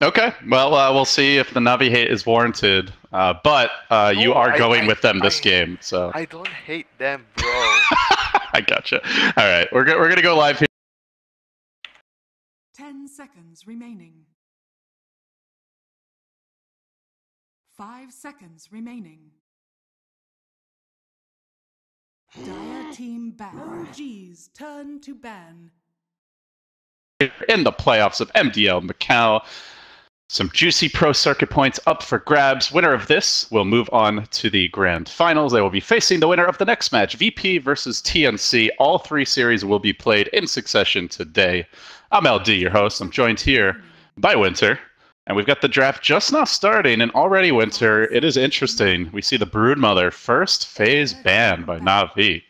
Okay, well, we'll see if the Navi hate is warranted. But you No, are going with them this I, game, so I don't hate them, bro. I gotcha. All right, we're gonna go live here. 10 seconds remaining. 5 seconds remaining. Dire team ban. OG's turn to ban. In the playoffs of MDL Macau. Some juicy pro circuit points up for grabs. Winner of this will move on to the grand finals. They will be facing the winner of the next match, VP versus TNC. All three series will be played in succession today. I'm LD, your host. I'm joined here by Winter. And we've got the draft just now starting, and already, Winter, it is interesting. We see the Broodmother first phase banned by Na'Vi.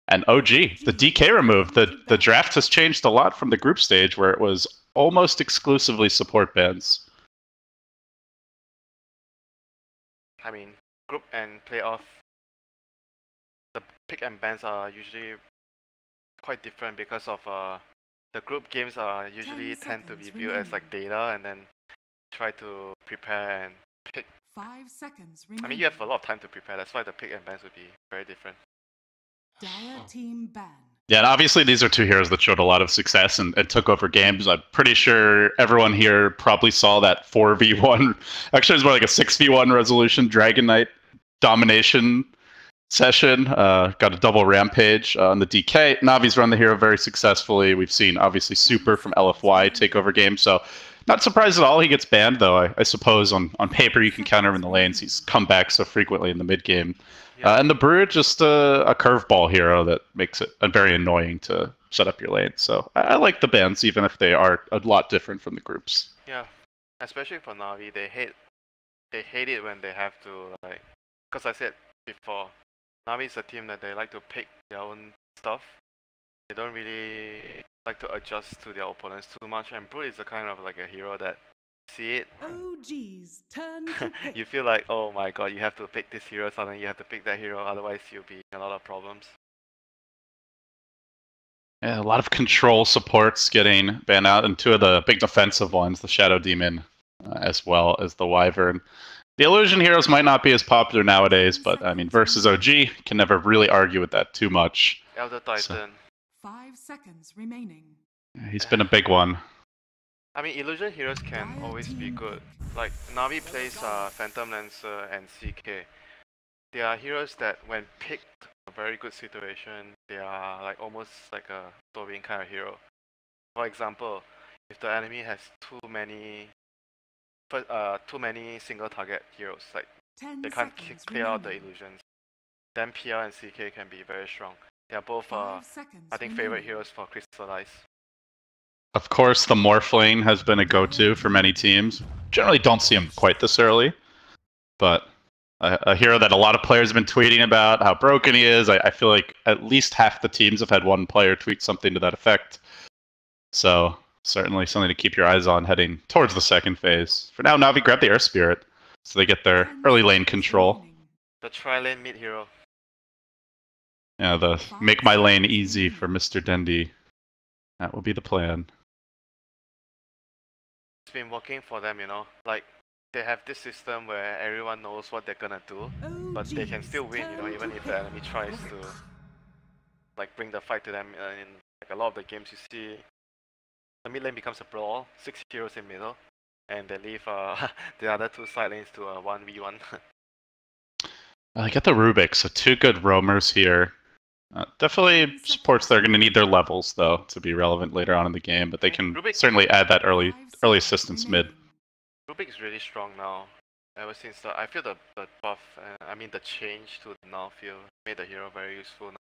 And OG, the DK removed. The draft has changed a lot from the group stage where it was almost exclusively support bans. I mean, group and playoff, the pick and bans are usually quite different because of the group games are usually tend to be viewed as like data and then try to prepare and pick. 5 seconds I remaining. mean, you have a lot of time to prepare. That's why the pick and bans would be very different. Dire team ban. Yeah, and obviously these are two heroes that showed a lot of success and took over games. I'm pretty sure everyone here probably saw that 4v1. Actually, it was more like a 6v1 resolution Dragon Knight domination session. Got a double rampage on the DK. Navi's run the hero very successfully. We've seen, obviously, Super from LFY take over games. So not surprised at all he gets banned, though. I suppose on paper you can counter him in the lanes. He's come back so frequently in the mid game. Yeah. And the Brood, just a curveball hero that makes it very annoying to set up your lane. So I like the bans, even if they are a lot different from the groups. Yeah, especially for Navi, they hate it when they have to, like, because I said before, Navi is a team that they like to pick their own stuff. They don't really like to adjust to their opponents too much, and Brood is a kind of like a hero that see it. OG's turn to pick. You feel like, oh my god, you have to pick this hero, suddenly you have to pick that hero, otherwise you'll be in a lot of problems. Yeah, a lot of control supports getting banned out, and two of the big defensive ones, the Shadow Demon, as well as the Wyvern. The Illusion heroes might not be as popular nowadays, but I mean, versus OG, can never really argue with that too much. Elder Titan. So, 5 seconds remaining. He's been a big one. I mean, illusion heroes can always be good. Like, Navi plays Phantom Lancer and CK. They are heroes that, when picked a very good situation, they are like almost like a Dorin kind of hero. For example, if the enemy has too many single target heroes, like they can't clear out the illusions, then PL and CK can be very strong. They are both, I think, favorite heroes for Crystallize. Of course, the Morphling has been a go-to for many teams. Generally don't see him quite this early, but a hero that a lot of players have been tweeting about, how broken he is. I feel like at least half the teams have had one player tweet something to that effect. So certainly something to keep your eyes on heading towards the second phase. For now, Navi grab the Air Spirit, so they get their early lane control. The tri-lane mid hero. Yeah, the make my lane easy for Mr. Dendy. That will be the plan. It's been working for them, you know. Like, they have this system where everyone knows what they're gonna do, but they can still win, you know, even if the enemy tries to, like, bring the fight to them. In like a lot of the games you see, the mid lane becomes a brawl, 6 heroes in middle, and they leave the other 2 side lanes to a 1v1. I get the Rubik, so 2 good roamers here. Definitely supports they're going to need their levels, though, to be relevant later on in the game, but they can certainly add that early assistance mid. Rubik is really strong now. Ever since I feel the buff, I mean the change to the now feel made the hero very useful now.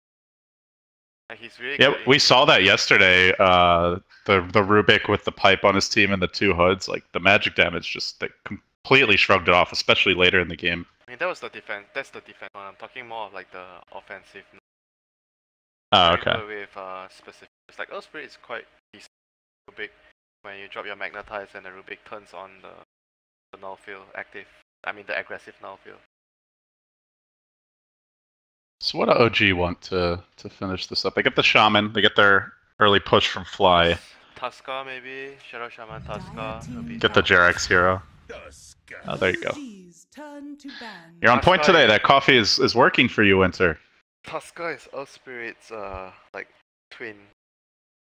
Like, he's really good. We saw that yesterday. The Rubik with the pipe on his team and the 2 hoods, like the magic damage just they completely shrugged it off, especially later in the game. I mean, that was the defense. That's the defense one. I'm talking more of like the offensive. Oh, okay. With specific, it's like Spirit is quite decent. Rubik, when you drop your Magnetize and the Rubik turns on the null field active. I mean the aggressive null field. So what do OG want to finish this up? They get the Shaman. They get their early push from Fly. Tusker maybe? Shadow Shaman Tusker. Get the Jerax hero. Oh, there you go. OG's turn to ban. You're on point Tusker today. is- That coffee is working for you, Winter. Tusker is Earth Spirit's like twin.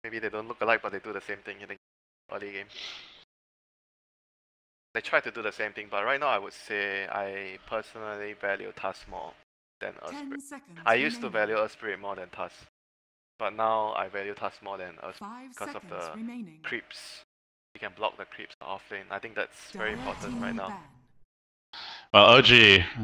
Maybe they don't look alike, but they do the same thing in the early game. They try to do the same thing, but right now I would say I personally value Tusk more than Earth 10 Spirit. seconds I used to remaining. value Earth Spirit more than Tusk, but now I value Tusk more than Earth 5 because of seconds the remaining. creeps. You can block the creeps off lane. I think that's very Dire important team right now. ban. Well, OG,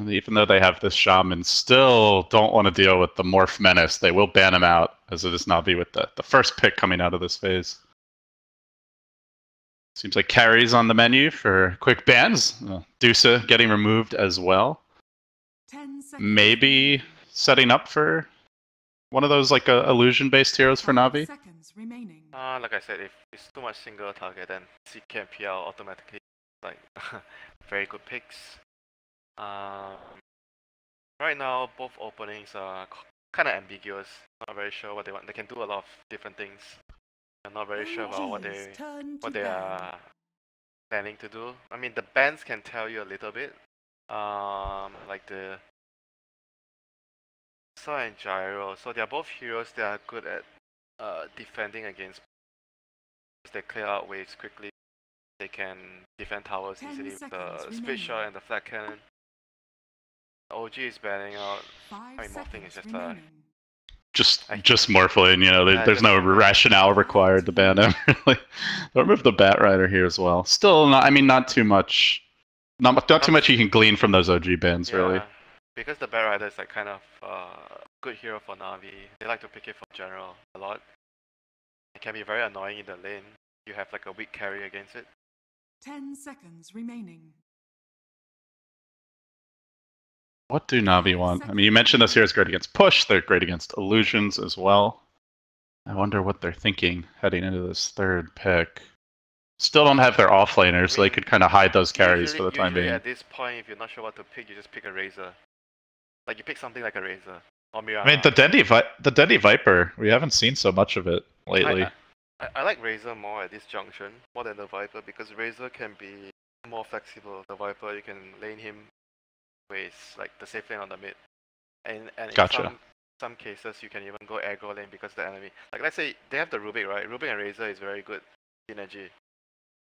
even though they have this shaman, still don't want to deal with the Morph Menace. They will ban him out, as it is Navi with the first pick coming out of this phase. Seems like carries on the menu for quick bans. Dusa getting removed as well. 10 seconds Maybe remaining. setting up for one of those like illusion-based heroes for 5 Navi. seconds remaining. Like I said, if it's too much single target, then CK and PL automatically like very good picks. Right now, both openings are kind of ambiguous. Not very sure what they want. They can do a lot of different things. I'm not very sure about what OG's turn to they ban. are planning to do. I mean, the bans can tell you a little bit. Like the Sa and Gyro. So they are both heroes that are good at defending against. They clear out waves quickly. They can defend towers 10 easily with the seconds split remaining. shot and the flat cannon. OG is banning out. 5 I mean, morphing is seconds just remaining. Just Morphlane, you know, Yeah, there's just no Morphlane. rationale required to ban him. Really, they'll remove the Bat Rider here as well. Still, not. I mean, not too much. Not too much you can glean from those OG bans, really. Because the Bat Rider is like kind of good hero for Navi. They like to pick it for general a lot. It can be very annoying in the lane. You have like a weak carry against it. 10 seconds remaining. What do Navi want? I mean, you mentioned this here is great against push. They're great against illusions as well. I wonder what they're thinking heading into this third pick. Still don't have their offlaner, so they could kind of hide those carries for the time Usually being. at this point, if you're not sure what to pick, you just pick a Razor. Like you pick something like a Razor or Mirana. I mean, the Dendy Viper, we haven't seen so much of it lately. I like Razor more at this junction, more than the Viper, because Razor can be more flexible. The Viper, you can lane him ways, like the safe lane on the mid. And Gotcha. in some cases, you can even go aggro lane because the enemy... Like, let's say they have the Rubik, right? Rubik and Razor is very good synergy.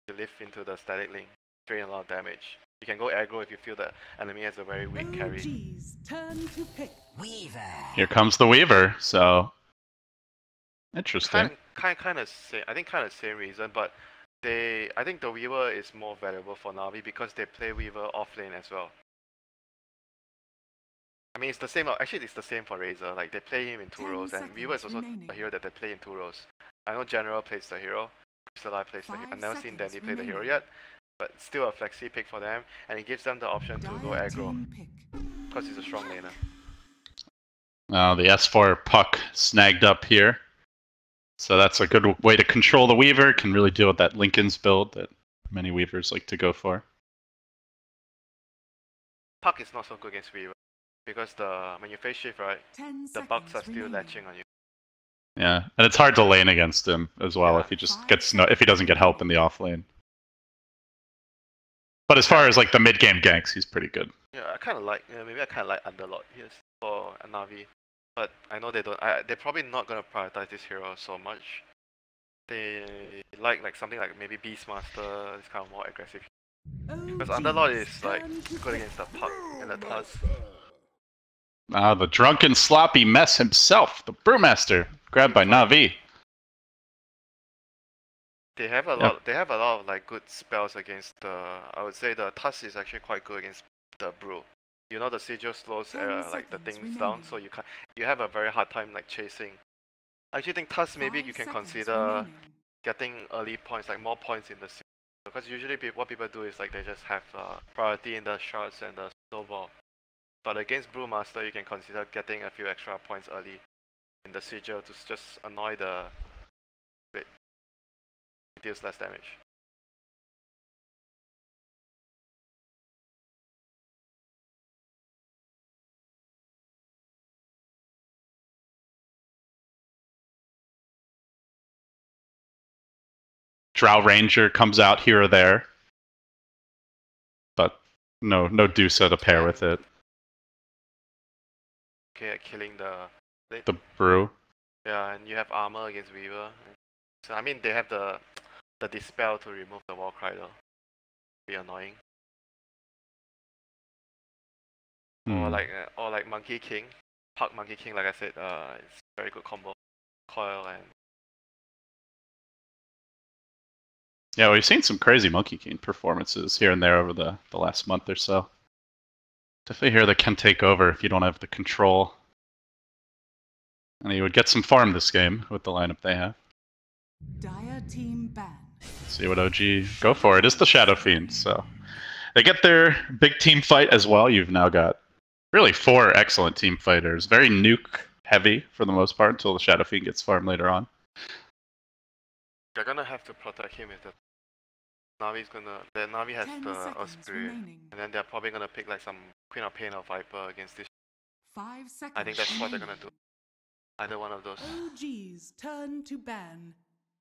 You lift into the static link, drain a lot of damage. You can go aggro if you feel the enemy has a very weak carry. OG's turn to pick. Weaver. Here comes the Weaver, so... Interesting. Kind of same. I think kind of same reason, but I think the Weaver is more valuable for Navi because they play Weaver off lane as well. I mean, it's the same. Actually, it's the same for Razor. Like they play him in 2 roles, and Weaver is also remaining. a hero that they play in 2 roles. I know General plays the hero, Crystalline plays the hero. 5 I've never seen seconds Dandy play the hero remaining. yet, but still a flexi pick for them, and it gives them the option to go Dire aggro team pick. because he's a strong laner. The S4 puck snagged up here. So that's a good way to control the Weaver. Can really deal with that Lincoln's build that many Weavers like to go for. Puck is not so good against Weaver because when you face shift, right, 10 the bugs are seconds still remaining. latching on you. Yeah, and it's hard to lane against him as well Yeah. if he just 5 gets if he doesn't get help in the off lane. But as Yeah. far as like the mid game ganks, he's pretty good. Yeah, I kind of like. Maybe I kind of like Underlord here for a Navi, but I know they don't. They're probably not gonna prioritize this hero so much. They like something like maybe Beastmaster, this kind of more aggressive. Because Underlord is like good against the Puck and the Tusk. The drunken sloppy mess himself, the Brewmaster, grabbed by Navi. They have a Yep. lot. They have a lot of like good spells against the. I would say the Tusk is actually quite good against the Brew. You know the Sigil slows 10 like the seconds things down, remaining. so you have a very hard time like chasing. I actually think Tusk maybe 5 you can seconds consider remaining. getting early points, like more points in the series. Because usually what people do is like they just have priority in the shots and the snowball. But against Brewmaster, you can consider getting a few extra points early in the Sigil to just annoy the bit. It deals less damage. Drow Ranger comes out here or there. But no Dusa to pair with it. Okay, killing The Brew. Yeah, and you have armor against Weaver. So I mean, they have the Dispel to remove the Warcry though. Be annoying. Or like Monkey King. Puck Monkey King, like I said, it's very good combo. Coil and... Yeah, we've seen some crazy Monkey King performances here and there over the last month or so. Definitely here that can take over if you don't have the control. And you would get some farm this game with the lineup they have. Dire team ban. See what OG go for. It is the Shadow Fiend, so they get their big team fight as well. You've now got really 4 excellent team fighters. Very nuke heavy for the most part until the Shadow Fiend gets farmed later on. They're gonna have to protect him if the Navi's gonna... The Navi has the Osprey, and then they're probably gonna pick like some Queen of Pain or Viper against this. 5 seconds. I think that's what they're gonna do. Either one of those. OG's turn to ban.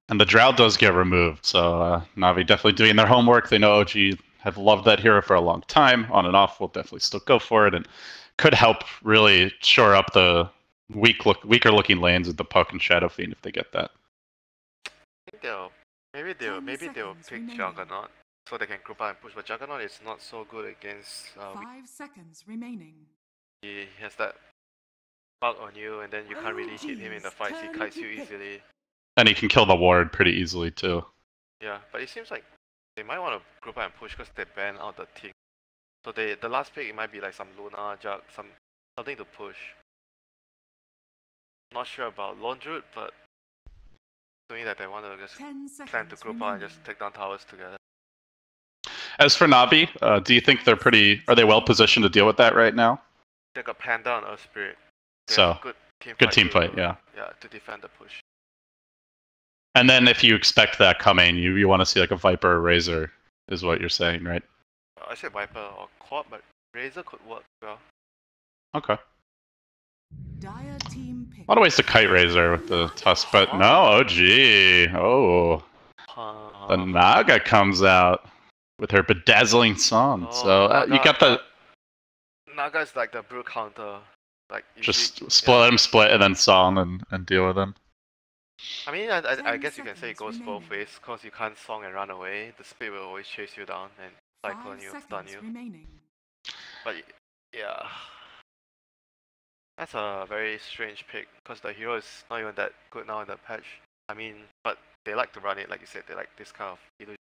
And the Drow does get removed, so Navi definitely doing their homework. They know OG have loved that hero for a long time. On and off, will definitely still go for it, and could help really shore up the weaker looking lanes with the Puck and Shadow Fiend if they get that. I think maybe they'll pick Juggernaut so they can group up and push, but Juggernaut is not so good against 5 seconds remaining. he has that bug on you, and then you can't really hit him in the fight. He kites you easily. And he can kill the ward pretty easily too. Yeah, but it seems like they might want to group up and push because they ban out the team. So the last pick, it might be like some Luna, Jug, something to push. Not sure about Londroot, but to me that they want to just plan to group up and just take down towers together. As for Navi, do you think are they well positioned to deal with that right now? They got Panda and Earth Spirit. So good team fight, yeah. Yeah, to defend the push. And then if you expect that coming, you want to see like a Viper or Razor, is what you're saying, right? I said Viper or Quad, but Razor could work well. Okay. Dire team pick. A lot of ways to kite Razor with the Tusk, but no, OG. Oh. The Naga comes out with her bedazzling song. So you got the... Naga's like the brew counter. Like just split and then song and deal with them. I mean, I guess you can say it goes both ways, because you can't song and run away. The speed will always chase you down and cycle on you, stun you. But yeah, that's a very strange pick, because the hero is not even that good now in the patch. I mean, but they like to run it, like you said, they like this kind of illusion.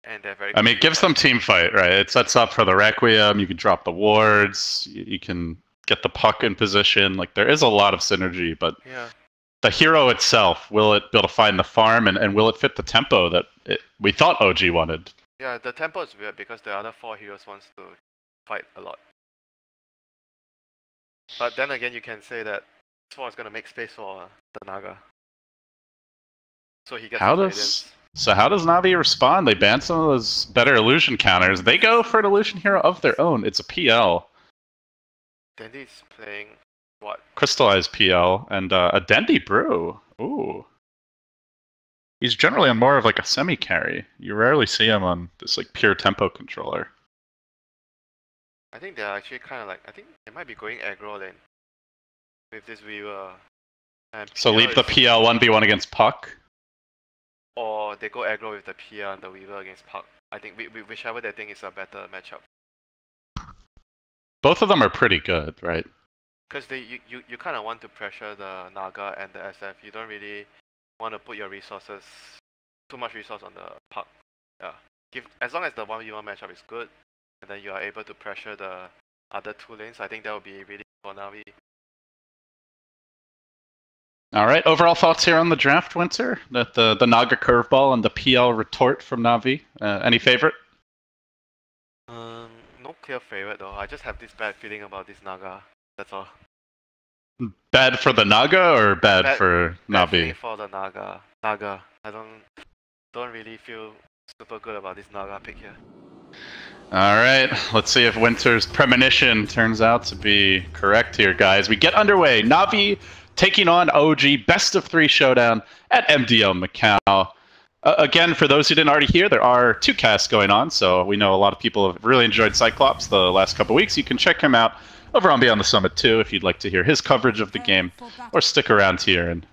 And they're very... I mean, it gives them team fight, right? It sets up for the Requiem, you can drop the wards, you can get the Puck in position. Like, there is a lot of synergy, but yeah. The hero itself, will it be able to find the farm, and will it fit the tempo that we thought OG wanted? Yeah, the tempo is weird because the other 4 heroes wants to fight a lot. But then again, you can say that Sword is going to make space for the Naga. So he gets how does Navi respond? They ban some of those better illusion counters. They go for an illusion hero of their own. It's a PL. Dendy's playing what? Crystallized PL and a Dendy Brew. Ooh. He's generally on more of like a semi-carry. You rarely see him on this like pure tempo controller. I think they're actually kind of like, I think they might be going aggro lane with this Weaver. So leave the PL 1v1 against Puck? Or they go aggro with the PL and the Weaver against Puck. I think whichever they think is a better matchup. Both of them are pretty good, right? Because you kind of want to pressure the Naga and the SF. You don't really want to put your resources, too much resource on the Puck. Yeah. As long as the 1v1 matchup is good, and then you are able to pressure the other 2 lanes, I think that would be really good for Navi. All right. Overall thoughts here on the draft, Winter? The Naga curveball and the PL retort from Navi. Any favorite? No clear favorite though. I just have this bad feeling about this Naga. That's all. Bad for the Naga or bad for Bad Navi? feeling for the Naga. I don't really feel super good about this Naga pick here. All right, let's see if Winter's premonition turns out to be correct here, guys. We get underway. Navi taking on OG best of 3 showdown at MDL Macau. Again, for those who didn't already hear, there are 2 casts going on, so we know a lot of people have really enjoyed Cyclops the last couple weeks. You can check him out over on Beyond the Summit too if you'd like to hear his coverage of the game, or stick around here and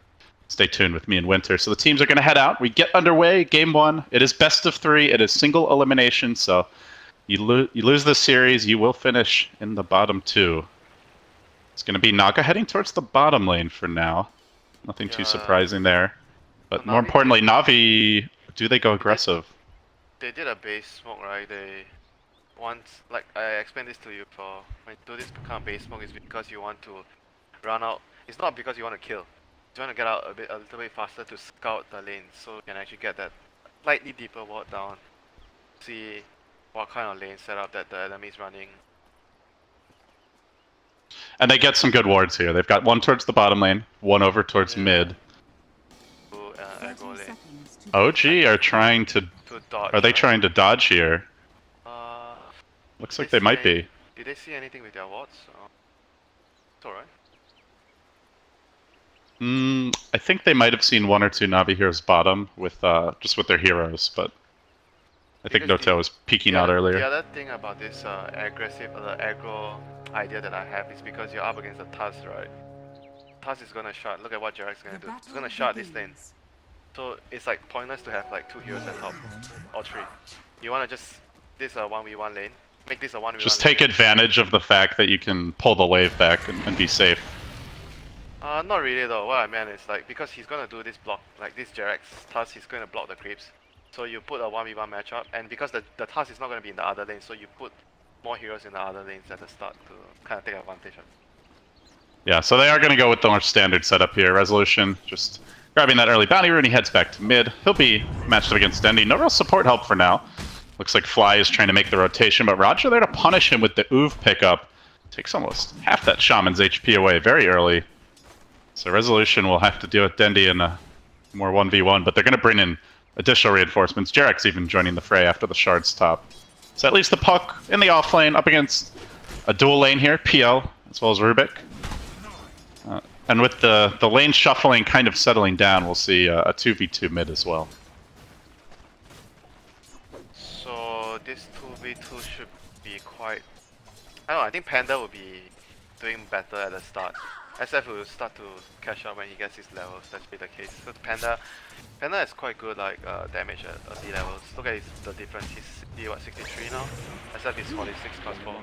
stay tuned with me and Winter. So the teams are going to head out. We get underway, game 1. It is best of 3. It is single elimination, so you lose this series, you will finish in the bottom 2. It's going to be Naga heading towards the bottom lane for now. Nothing too surprising there. But more importantly, Na'Vi, do they go aggressive? They did a base smoke, right? They want, like I explained this to you before, when you do this kind of base smoke is because you want to run out. It's not because you want to kill. You want to get out a little bit faster to scout the lane, so you can actually get that slightly deeper ward down. See what kind of lane setup that the enemy is running. And they get some good wards here. They've got one towards the bottom lane, one over towards mid. OG are trying to dodge. Are they trying to dodge here? Looks like they might be. Did they see anything with their wards? It's alright. I think they might have seen 1 or 2 Na'Vi heroes bottom with just with their heroes, but I think Notel was peeking out earlier. The other thing about this aggro idea that I have is because you're up against the Taz, right? Taz is gonna shard. Look at what Jarek's gonna do. He's gonna shard this lane. So it's like pointless to have like 2 heroes at top, or 3. You wanna just this a 1v1 lane. Make this a 1v1 Just take advantage of the fact that you can pull the wave back and be safe. Not really though. What I meant is like because he's gonna do this block, like this Jarek's Taz, he's gonna block the creeps. So you put a 1v1 matchup, and because the Taz is not gonna be in the other lane, so you put more heroes in the other lanes at the start to kind of take advantage of. Yeah, so they are going to go with the more standard setup here. Resolution just grabbing that early bounty rune. He heads back to mid. He'll be matched up against Dendy. No real support help for now. Looks like Fly is trying to make the rotation, but Roger there to punish him with the Oov pickup. Takes almost half that Shaman's HP away very early. So Resolution will have to deal with Dendy in a more 1v1, but they're going to bring in additional reinforcements. Jarek's even joining the fray after the shard's top. So that leaves the puck in the off lane up against a dual lane here, PL as well as Rubik. And with the lane shuffling kind of settling down, we'll see a 2v2 mid as well. So this 2v2 should be quite... I don't know, I think Panda will be doing better at the start. SF will start to catch up when he gets his levels, that's be the case. So Panda is quite good like damage at D levels. Look at the difference, he's what, 63 now? SF is 46 plus 4.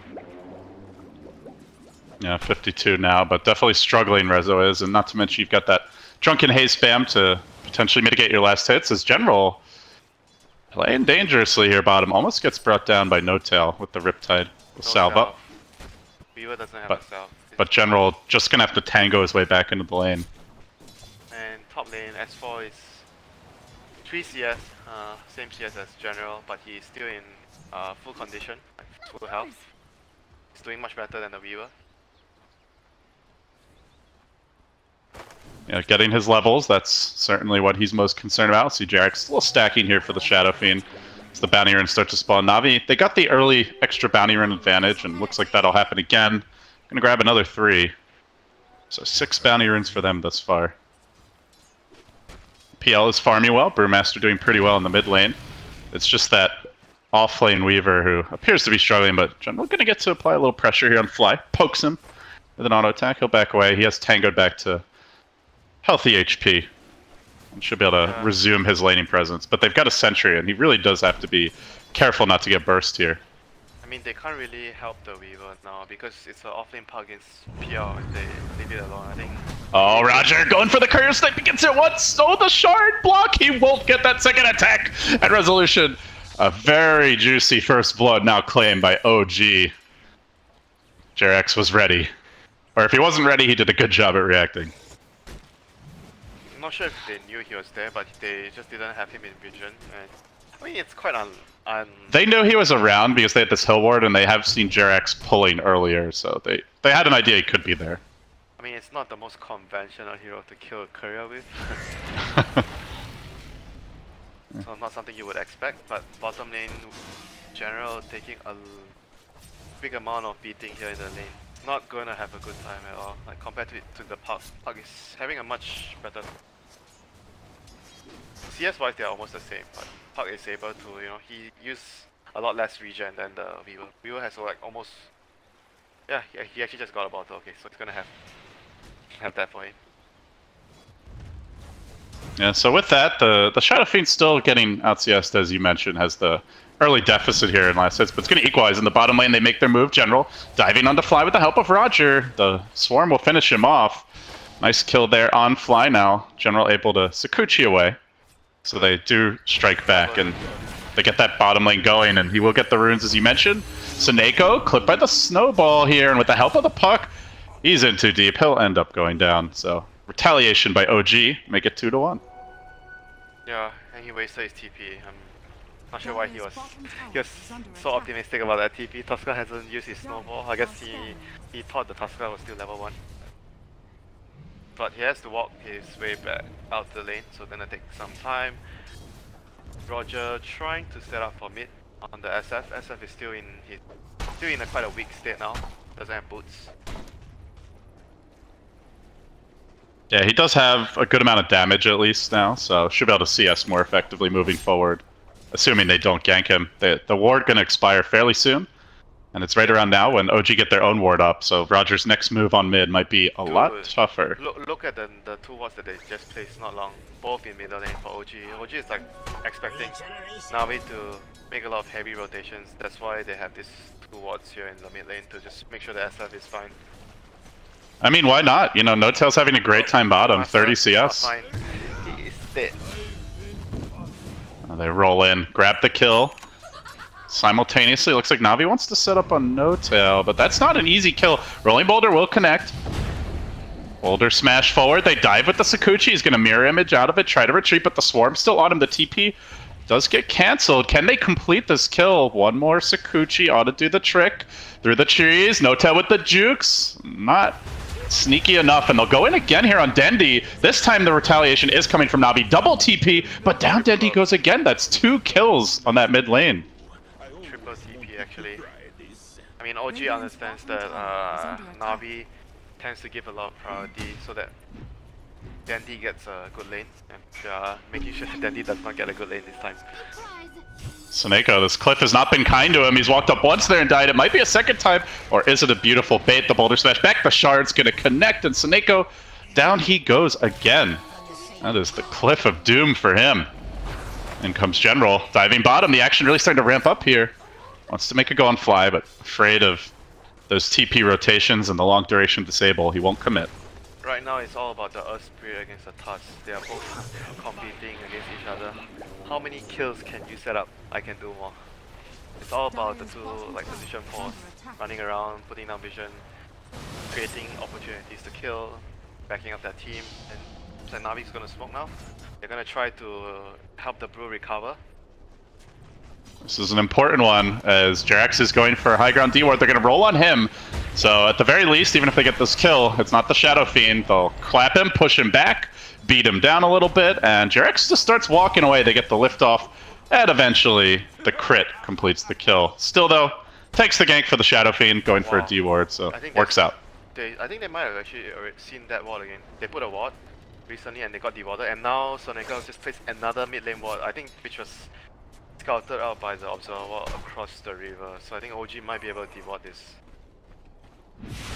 Yeah, 52 now, but definitely struggling Rezo is, and not to mention you've got that Drunken Haze spam to potentially mitigate your last hits. As General playing dangerously here bottom, almost gets brought down by No Tail with the Riptide. With salve up. Weaver doesn't have a salve. But General just gonna have to tango his way back into the lane. And top lane, S4 is 3 CS, same CS as General, but he's still in full condition, like full health. He's doing much better than the Weaver. Yeah, getting his levels, that's certainly what he's most concerned about. See Jarek's still stacking here for the Shadow Fiend. As the bounty runes start to spawn. Na'Vi, they got the early extra bounty rune advantage, and looks like that'll happen again. Gonna grab another 3. So 6 bounty runes for them thus far. PL is farming well, Brewmaster doing pretty well in the mid lane. It's just that off-lane Weaver who appears to be struggling, but General gonna get to apply a little pressure here on Fly. Pokes him with an auto attack, he'll back away. He has tangoed back to healthy HP. And should be able to resume his laning presence. But they've got a sentry, and he really does have to be careful not to get burst here. I mean, they can't really help the Weaver now because it's an offlane puck against PL and they leave it alone, I think. Oh, Roger going for the courier snipe against it once. Oh, the shard block. He won't get that second attack at Resolution. A very juicy first blood now claimed by OG. Jarex was ready. Or if he wasn't ready, he did a good job at reacting. I'm not sure if they knew he was there, but they just didn't have him in vision. And I mean, it's quite They knew he was around because they had this hill ward, and they have seen Jarex pulling earlier, so they had an idea he could be there. I mean, it's not the most conventional hero to kill a courier with. So not something you would expect, but bottom lane General taking a big amount of beating here in the lane. not going to have a good time at all. Like compared to the Puck. Puck is having a much better. CS wise, they're almost the same, but Puck is able to, you know, he use a lot less regen than the Weaver. Weaver has like almost, yeah, he actually just got a bottle. Okay, so he's gonna have that for him. Yeah, so with that, the Shadow Fiend's still getting out CS'd, as you mentioned, has the early deficit here in last hits, but it's going to equalize in the bottom lane. They make their move. General diving onto Fly with the help of Roger. The Swarm will finish him off. Nice kill there on Fly now. General able to Sakuchi away. So they do strike back, and they get that bottom lane going, and he will get the runes, as you mentioned. Suneko clipped by the snowball here, and with the help of the Puck, he's in too deep. He'll end up going down. So retaliation by OG, make it 2-1. Yeah, and he wasted his TP. I'm not sure why he was so optimistic about that TP. Tusker hasn't used his snowball. I guess he thought the Tusker was still level 1. But he has to walk his way back out the lane, so gonna take some time. Roger trying to set up for mid on the SF. SF is still in quite a weak state now. Doesn't have boots. Yeah, he does have a good amount of damage at least now, so should be able to CS more effectively moving forward. Assuming they don't gank him. The ward gonna expire fairly soon. And it's right around now when OG get their own ward up, so Roger's next move on mid might be a lot tougher. Look at the two wards that they just placed not long, both in middle lane for OG. OG is like expecting Navi to make a lot of heavy rotations. That's why they have these two wards here in the mid lane to just make sure the SF is fine. I mean, why not? You know, No-Tail's having a great time bottom, 30 CS. Fine. He is dead. They roll in, grab the kill. Simultaneously, looks like Navi wants to set up on No-Tail, but that's not an easy kill. Rolling Boulder will connect. Boulder smash forward. They dive with the Sakuchi. He's going to mirror image out of it, try to retreat, but the Swarm's still on him. The TP does get cancelled. Can they complete this kill? One more Sakuchi ought to do the trick. Through the trees. No-Tail with the jukes. Not sneaky enough, and they'll go in again here on Dendi. This time the retaliation is coming from Navi. Double TP, but down Dendi goes again. That's 2 kills on that mid lane. TP actually. I mean, OG understands that Navi tends to give a lot of priority so that Dendi gets a good lane, and making sure that Dendi does not get a good lane this time. Suneko, this cliff has not been kind to him. He's walked up once there and died. It might be a second time, or is it a beautiful bait? The Boulder smash back, the shard's gonna connect, and Suneko, down he goes again. That is the cliff of doom for him. In comes General, diving bottom. The action really starting to ramp up here. Wants to make a go on Fly, but afraid of those TP rotations and the long duration disable. He won't commit. Right now it's all about the Earth Spirit against the Tusk. They are both competing against each other. How many kills can you set up? I can do more. It's all about the two, like the Vision Force, running around, putting down vision, creating opportunities to kill, backing up their team, and Navi's gonna smoke now. They're gonna try to help the Brew recover. This is an important one, as Jerax is going for a high ground D-ward. They're going to roll on him. So at the very least, even if they get this kill, it's not the Shadow Fiend. They'll clap him, push him back, beat him down a little bit, and Jerax just starts walking away. They get the lift off, and eventually the crit completes the kill. Still though, takes the gank for the Shadow Fiend, going for a D-ward, so works out. I think they might have actually already seen that ward again. They put a ward recently and they got D-warded, and now Suneko just placed another mid lane ward, I think, which was scouted out by the observer across the river, so I think OG might be able to deward this.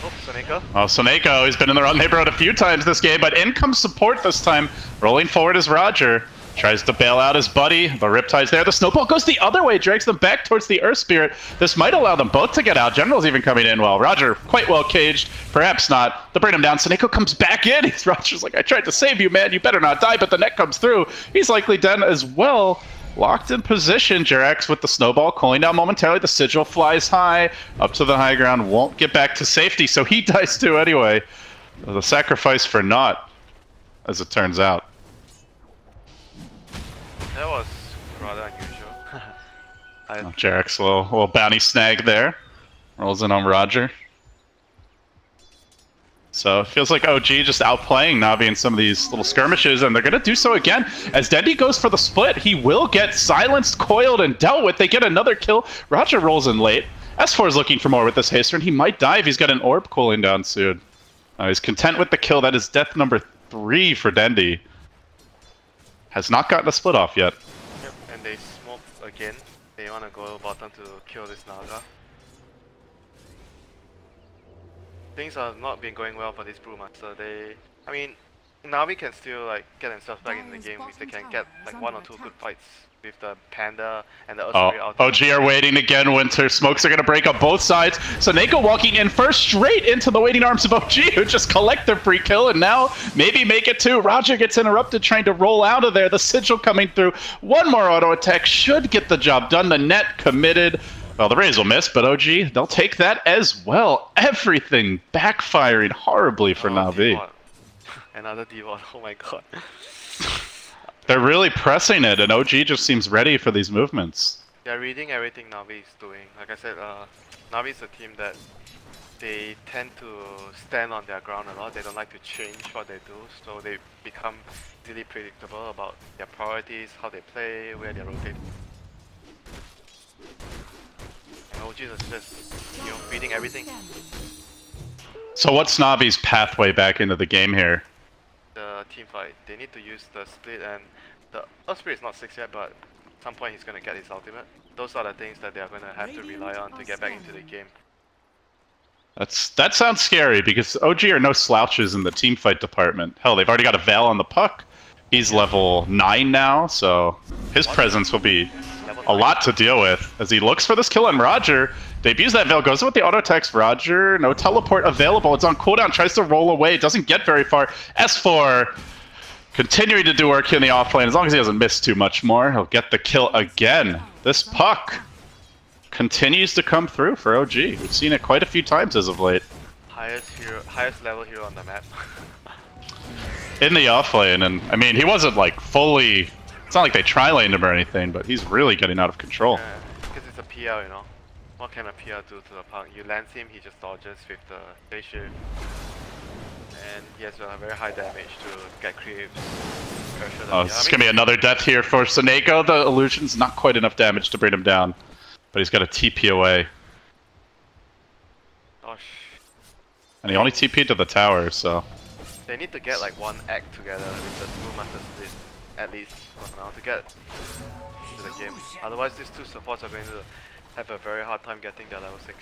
Oh, Suneko. Oh, Suneko, he's been in the wrong neighborhood a few times this game, but in comes support this time. Rolling forward is Roger. Tries to bail out his buddy. The Riptide's there. The Snowball goes the other way, drags them back towards the Earth Spirit. This might allow them both to get out. General's even coming in well. Roger, quite well caged. Perhaps not. They bring him down. Suneko comes back in. Roger's like, I tried to save you, man. You better not die, but the net comes through. He's likely dead as well. Locked in position, Jerax with the snowball cooling down momentarily. The sigil flies high up to the high ground, won't get back to safety, so he dies too anyway. The sacrifice for naught, as it turns out. That was rather unusual. Jerax, a little bounty snag there. Rolls in on Roger. So it feels like OG just outplaying Navi in some of these little skirmishes, and they're going to do so again. As Dendi goes for the split, he will get silenced, coiled, and dealt with. They get another kill. Roger rolls in late. S4 is looking for more with this haster, and he might die if he's got an orb cooling down soon. He's content with the kill. That is death number 3 for Dendi. Has not gotten a split off yet. Yep, and they smoke again. They want to go bottom to kill this Naga. Things are not been going well for this Brewmaster. I mean, Navi can still like get themselves back in the game if they can get like 1 or 2 good fights with the Panda and the Osprey out. OG are waiting again, Winter. Smokes are going to break up both sides. Soneko walking in first straight into the waiting arms of OG, who just collect their free kill and now maybe make it 2. Roger gets interrupted trying to roll out of there. The Sigil coming through. One more auto attack should get the job done. The net committed. Well, the Raze will miss, but OG, they'll take that as well. Everything backfiring horribly for Navi. Another D-Vod, oh my god. They're really pressing it, and OG just seems ready for these movements. They're reading everything Navi is doing. Like I said, Navi is a team that they tend to stand on their ground a lot. They don't like to change what they do, so they become easily predictable about their priorities, how they play, where they rotate. And OG is just, reading everything. So what's Navi's pathway back into the game here? The team fight. They need to use the split, and the Osprey is not 6 yet, but at some point he's going to get his ultimate. Those are the things that they are going to have to rely on to get back into the game. That sounds scary because OG are no slouches in the team fight department. Hell, they've already got a Val on the puck. He's level 9 now, so his presence will be a lot to deal with as he looks for this kill on Roger. Debuts that Veil, goes with the auto text. Roger, no teleport available. It's on cooldown, tries to roll away, doesn't get very far. S4 continuing to do work here in the offlane. As long as he doesn't miss too much more, he'll get the kill again. This puck continues to come through for OG. We've seen it quite a few times as of late. Highest level hero on the map. In the offlane, and I mean, he wasn't like fully. It's not like they tri-laned him or anything, but he's really getting out of control. Yeah, because it's a PR, What can a PR do to the puck? You land him, he just dodges with the face shift. And he has a very high damage to get creeps. Oh, this is going to be another death here for Soneko. The illusion's not quite enough damage to bring him down, but he's got a TP away. Gosh. And he only TP'd to the tower, so... They need to get like one act together with the Brewmaster split, at least for now, to get into the game. Otherwise, these 2 supports are going to have a very hard time getting their level 6.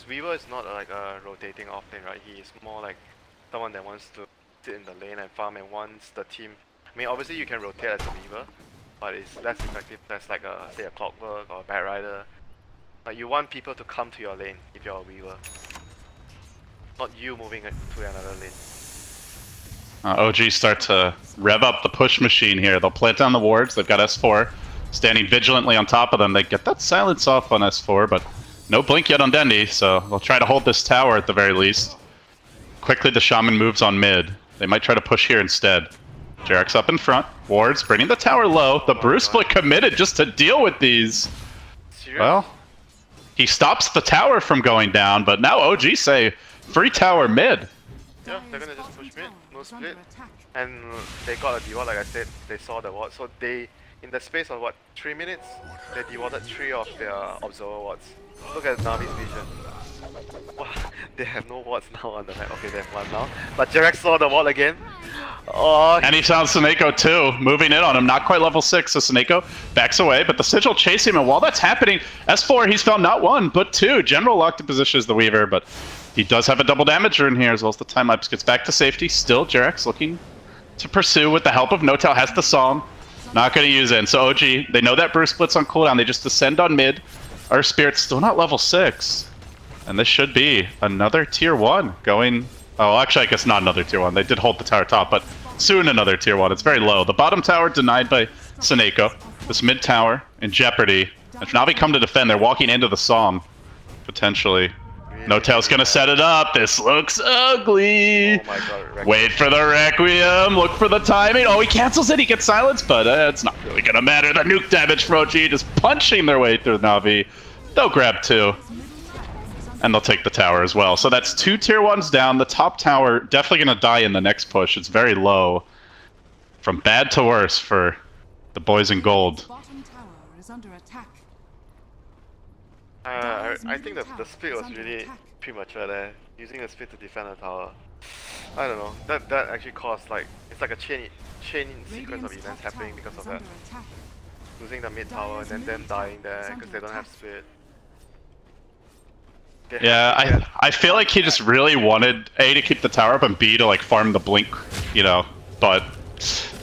Weaver is not like a rotating offlane, right? He is more like someone that wants to sit in the lane and farm and wants the team... I mean, obviously you can rotate as a Weaver, but it's less effective as like a, say, a Clockwork or a Bat Rider. Like, you want people to come to your lane if you're a Weaver. Not you moving to another lane. OG start to rev up the push machine here. They'll plant down the wards. They've got S4 standing vigilantly on top of them. They get that silence off on S4, but no blink yet on Dendi, so they'll try to hold this tower at the very least. Quickly, the Shaman moves on mid. They might try to push here instead. Jarek's up in front. Wards bringing the tower low. The Brew Split committed just to deal with these. Serious? Well, he stops the tower from going down, but now OG say free tower mid. Yeah, they're gonna just push mid, no split. And they got a D-Ward, like I said, they saw the ward. So they, in the space of what, 3 minutes, they D-Warded 3 of their observer wards. Look at Navi's vision. Wow, they have no wards now on the map. Okay, they have 1 now. But Jarek saw the ward again. Oh, and he found Soneko too, moving in on him. Not quite level 6, so Soneko backs away, but the Sigil chase him, and while that's happening, S4, he's found not 1, but 2. General locked in position as the Weaver, but he does have a double damager in here, as well as the time lapse gets back to safety. Still, Jarek's looking to pursue with the help of Notel, has the Psalm. Not going to use it, and so OG, they know that Brew Split's on cooldown, they just descend on mid. Our Spirit's still not level 6. And this should be another tier 1 going... Oh, actually, I guess not another tier 1. They did hold the tower top, but soon another tier 1. It's very low. The bottom tower denied by Soneko. This mid tower in jeopardy. If Navi come to defend, they're walking into the Psalm, potentially. Notel's going to set it up. This looks ugly. Oh my God, wait for the Requiem. Look for the timing. Oh, he cancels it. He gets silenced, but it's not really going to matter. The nuke damage for OG just punching their way through Navi. They'll grab 2. And they'll take the tower as well. So that's 2 tier 1s down. The top tower definitely going to die in the next push. It's very low. From bad to worse for the boys in gold. Bottom tower is under attack. I think the split was really premature there. Using the split to defend the tower. I don't know. That actually caused like it's like a chain sequence of events happening because of that. Losing the mid tower and then them dying there because they don't have split. Yeah, I feel like he just really wanted A to keep the tower up and B to like farm the blink, you know, but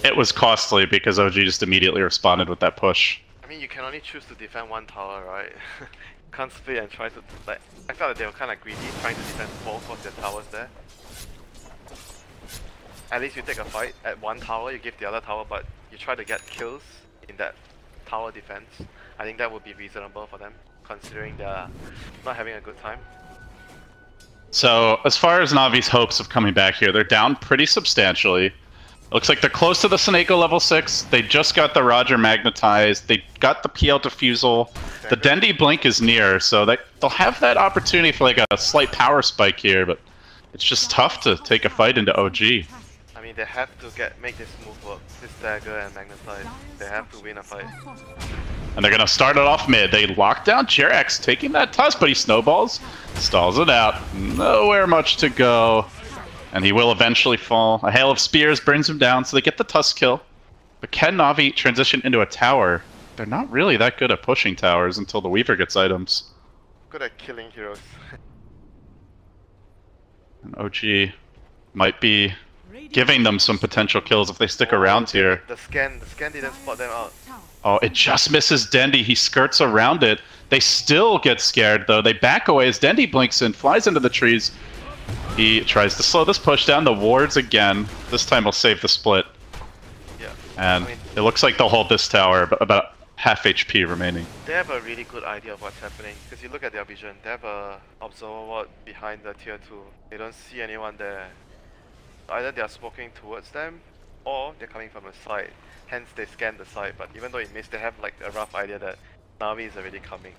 it was costly because OG just immediately responded with that push. I mean, you can only choose to defend one tower, right? Can't split and try to like. I felt that they were kind of greedy, trying to defend both of their towers there. At least you take a fight at one tower, you give the other tower, but you try to get kills in that tower defense. I think that would be reasonable for them, considering they're not having a good time. So, as far as Navi's hopes of coming back here, they're down pretty substantially. Looks like they're close to the Seneko level 6. They just got the Roger magnetized. They got the PL defusal. The Dendi blink is near, so they'll have that opportunity for like a slight power spike here, but it's just tough to take a fight into OG. I mean, they have to make this move work. This dagger and magnetize. They have to win a fight. And they're gonna start it off mid. They lock down Jerax, taking that tusk, but he snowballs, stalls it out. Nowhere much to go. And he will eventually fall. A hail of spears brings him down, so they get the tusk kill. But can Na'Vi transition into a tower? They're not really that good at pushing towers until the Weaver gets items. Good at killing heroes. And OG might be giving them some potential kills if they stick around here. The scan didn't spot them out. Oh, it just misses Dendi. He skirts around it. They still get scared, though. They back away as Dendi blinks in, flies into the trees. He tries to slow this push down. The wards again. This time he'll save the split. Yeah. And it looks like they'll hold this tower, but about half HP remaining. They have a really good idea of what's happening, because you look at their vision. They have a observer ward behind the tier 2. They don't see anyone there. Either they are smoking towards them, or they're coming from the side. Hence they scan the side, but even though it missed, they have like a rough idea that Na'Vi is already coming.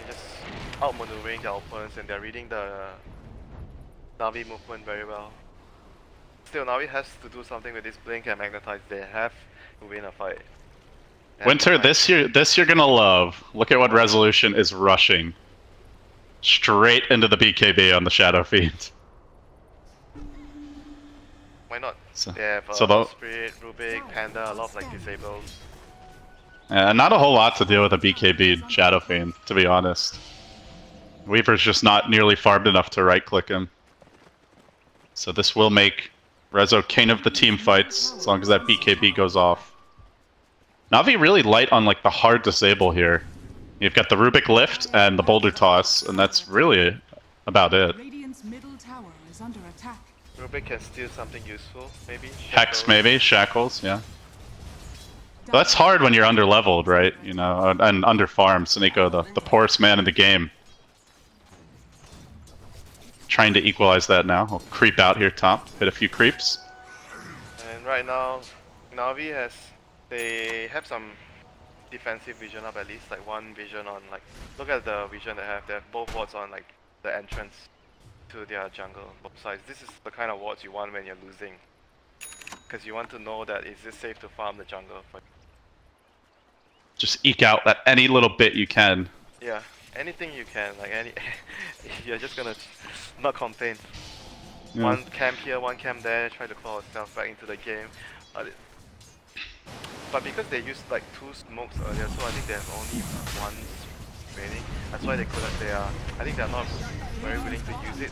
They're just outmaneuvering their opponents and they're reading the Na'Vi movement very well. Still, Na'Vi has to do something with this blink and magnetize. They have to win a fight. Winter, this you're gonna love. Look at what Resolution is rushing. Straight into the BKB on the Shadow Fiend. Why not? So, they have Spirit, Rubik, Panda, a lot of like disabled. Not a whole lot to deal with a BKB Shadow Fiend, to be honest. Weaver's just not nearly farmed enough to right-click him. So this will make Rezo king of the team fights, as long as that BKB goes off. Na'Vi really light on like the hard disable here. You've got the Rubik lift and the boulder toss, and that's really about it. Radiant's middle tower is under attack. Rubik can steal something useful, maybe? Hex maybe, shackles, yeah. But that's hard when you're under-leveled, right? You know, and under-farmed. Seneko, the poorest man in the game. Trying to equalize that now. I'll creep out here top, hit a few creeps. And right now, Na'Vi they have some defensive vision up at least, like one vision on like, look at the vision they have both wards on like the entrance to their jungle, both sides. This is the kind of wards you want when you're losing, because you want to know that is it safe to farm the jungle. Just eke out that any little bit you can. Yeah, anything you can, like you're just gonna not complain. Yeah. One camp here, one camp there, try to claw yourself back into the game. But because they used like 2 smokes earlier, so I think they have only 1 remaining. That's why I think they're not very willing to use it.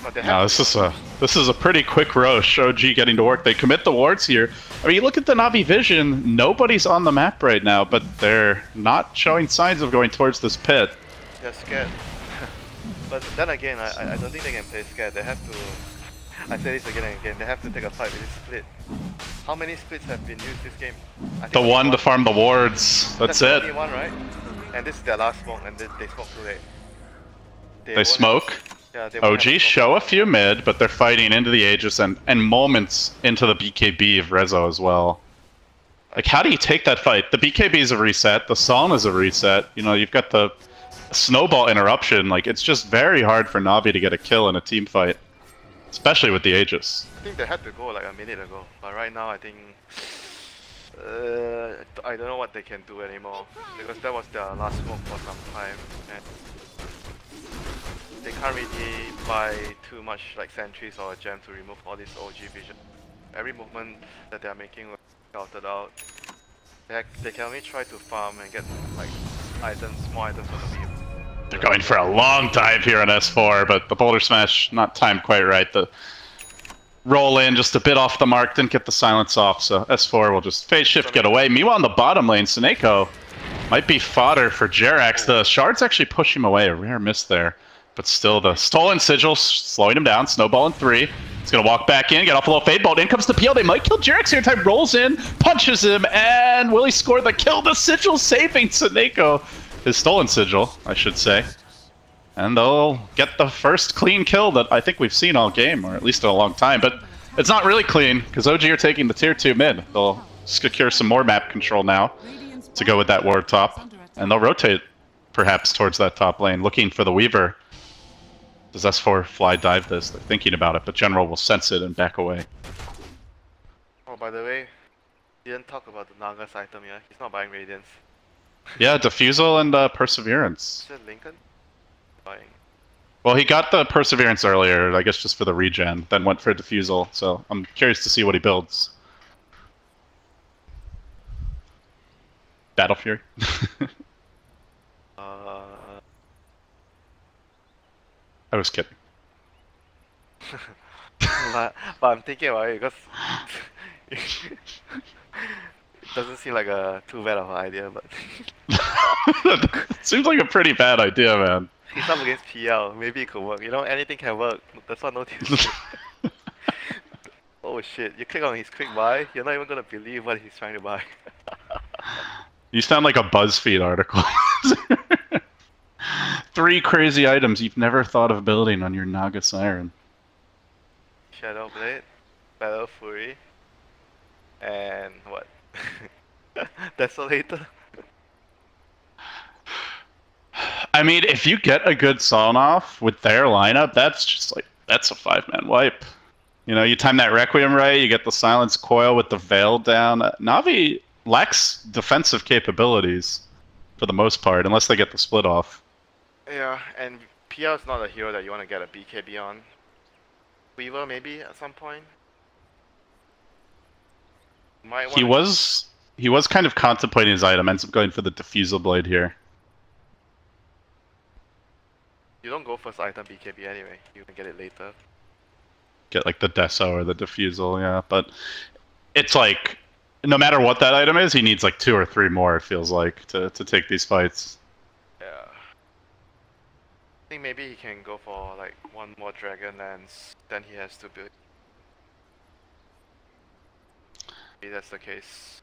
But they have this is a pretty quick rush. OG getting to work. They commit the wards here. I mean, you look at the Na'Vi vision. Nobody's on the map right now, but they're not showing signs of going towards this pit. They're scared. But then again, I don't think they can play scared. They have to. I say this again and again. They have to take a fight with this split. How many splits have been used this game? The one to farm the wards. That's it. Only one, right? And this is their last smoke, and they smoke too late. They smoke. Yeah, OG show a few mid, but they're fighting into the Aegis and moments into the BKB of Rezo as well. Like, how do you take that fight? The BKB is a reset. The Psalm is a reset. You know, you've got the snowball interruption. Like, it's just very hard for Na'Vi to get a kill in a team fight, especially with the I think they had to go like a minute ago, but right now I think I I don't know what they can do anymore, because that was their last smoke for some time, and they can't really buy too much like sentries or a gem to remove all this OG vision. Every movement that they are making was scouted out. They can only try to farm and get like items, small items on the field. They're going for a long dive here on S4, but the boulder smash not timed quite right. The roll in just a bit off the mark, didn't get the silence off, so S4 will just phase shift, get away. Meanwhile, in the bottom lane, Seneko might be fodder for Jerax. The shards actually push him away, a rare miss there. But still, the stolen sigil slowing him down. Snowball in 3. He's going to walk back in, get off a little fade bolt. In comes the PL. They might kill Jerax here. Time rolls in, punches him, and will he score the kill? The sigil saving Seneko. His stolen sigil, I should say. And they'll get the first clean kill that I think we've seen all game, or at least in a long time. But it's not really clean, because OG are taking the tier 2 mid. They'll secure some more map control now to go with that ward top. And they'll rotate, perhaps, towards that top lane, looking for the Weaver. Does S4 fly dive this? They're thinking about it, but General will sense it and back away. Oh, by the way, didn't talk about the Nagas item yet. He's not buying Radiance. Yeah, Diffusal and Perseverance. Is it Lincoln? Buying. Well, he got the Perseverance earlier, I guess just for the regen, then went for Diffusal, so I'm curious to see what he builds. Battle Fury? I was kidding. but I'm thinking about it because it doesn't seem like a too bad of an idea, but Seems like a pretty bad idea, man. he's up against PL, maybe it could work. You know, anything can work. That's what notice. Oh shit, you click on his quick buy, you're not even gonna believe what he's trying to buy. You sound like a BuzzFeed article. 3 crazy items you've never thought of building on your Naga Siren. Shadow Blade, Battle Fury, and what? Desolator? I mean, if you get a good Psalm off with their lineup, that's just like, that's a 5-man wipe. You know, you time that Requiem right, you get the Silence Coil with the Veil down. Na'Vi lacks defensive capabilities for the most part, unless they get the split off. Yeah, and PL is not a hero that you want to get a BKB on. Weaver maybe at some point. He was kind of contemplating his item, ends up going for the Diffusal Blade here. You don't go first item BKB anyway, you can get it later. Get like the Deso or the Diffusal, yeah, but it's like, no matter what that item is, he needs like 2 or 3 more, it feels like, to take these fights. Yeah. I think maybe he can go for like 1 more Dragon and then he has to build. Maybe that's the case.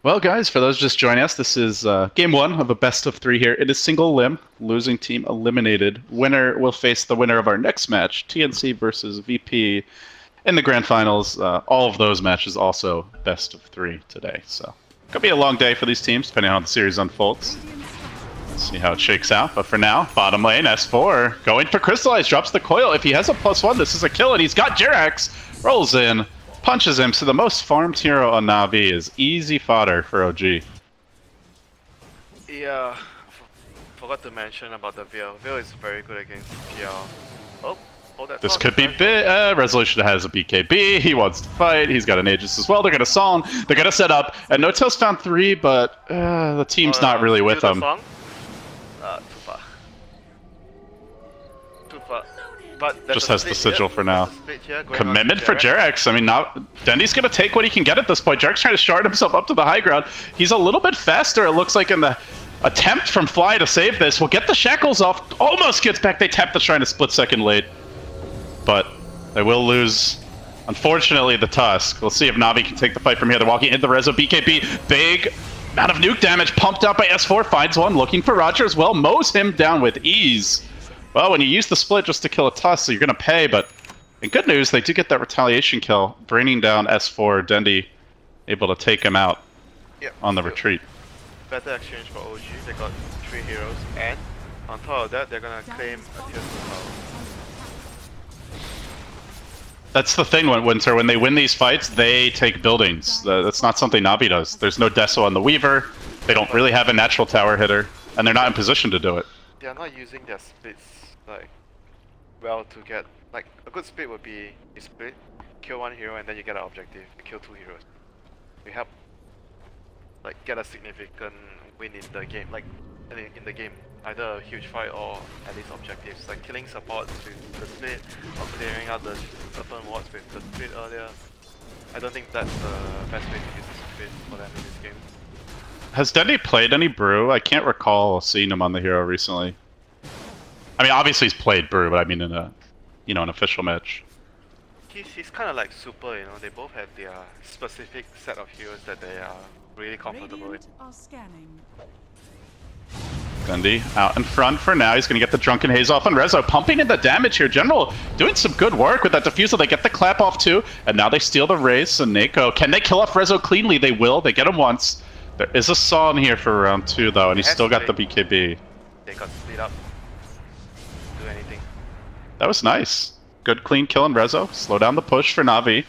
Well, guys, for those just joining us, this is game 1 of a best of 3 here. It is single limb, losing team eliminated. Winner will face the winner of our next match, TNC versus VP in the grand finals. All of those matches also best of 3 today. So, could be a long day for these teams, depending on how the series unfolds. Let's see how it shakes out. But for now, bottom lane, S4 going for Crystallize, drops the coil. If he has a +1, this is a kill, and he's got Jerax. Rolls in. Punches him, so the most farmed hero on Na'Vi is easy fodder for OG. Yeah, forgot to mention about the Veil. Veil is very good against PL. Oh, hold that. This could be Resolution has a BKB, he wants to fight, he's got an Aegis as well, they're gonna song, they're gonna set up, and No-Tail's found 3, but the team's not really with him. Too far. Too far. But just has the sigil for now. Commitment for Jerax. I mean, now Dendy's gonna take what he can get at this point. Jerax trying to shard himself up to the high ground. He's a little bit faster, it looks like, in the attempt from Fly to save this. Will get the shackles off. Almost gets back. They tap the shrine a split second late, but they will lose. Unfortunately, the Tusk. We'll see if Na'Vi can take the fight from here. They're walking into the Rezo. BKB, big amount of nuke damage pumped out by S4. Finds one, looking for Roger as well. Mows him down with ease. Well, when you use the split just to kill a Tusk, so you're going to pay, but in good news, they do get that retaliation kill, bringing down S4. Dendy able to take him out on the retreat. Better exchange for OG, they got 3 heroes, and on top of that, they're going to claim a tier 2 power. That's the thing, Winter. When they win these fights, they take buildings. That's not something Navi does. There's no Deso on the Weaver. They don't really have a natural tower hitter, and they're not in position to do it. They are not using their splits like well to get like a good split would be you split, kill one hero, and then you get an objective. You kill 2 heroes. You help like get a significant win in the game, like in the game. Either a huge fight or at least objectives, like killing supports with the split or clearing out the open wards with the split earlier. I don't think that's the best way to use the split for them in this game. Has Dendy played any Brew? I can't recall seeing him on the hero recently. I mean, obviously he's played Brew, but I mean in a, an official match. He's kind of like Super, you know. They both have their specific set of heroes that they are really comfortable with. Gundy out in front for now. He's going to get the Drunken Haze off on Rezo. Pumping in the damage here. General doing some good work with that Diffusal. They get the clap off too. And now they steal the Raze. So Nako, can they kill off Rezo cleanly? They will. They get him once. There is a Saw in here for round 2 though. And he's still got the BKB. They got split up. Do anything. That was nice. Good clean kill on Rezo. Slow down the push for Navi.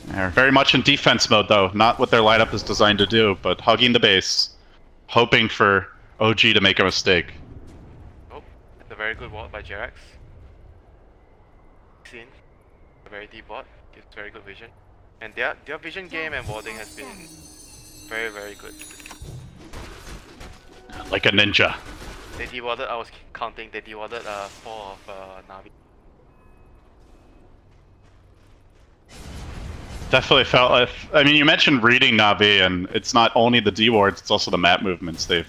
They're very much in defense mode though. Not what their lineup is designed to do. But hugging the base. Hoping for OG to make a mistake. Oh, that's a very good ward by Jerax. Seen a very deep ward, gives very good vision. And their vision game and warding has been very, very good. Like a ninja. They dewarded, I was counting, they dewarded 4 of Navi. Definitely felt like, I mean, you mentioned reading Navi, and it's not only the D wards, it's also the map movements. They've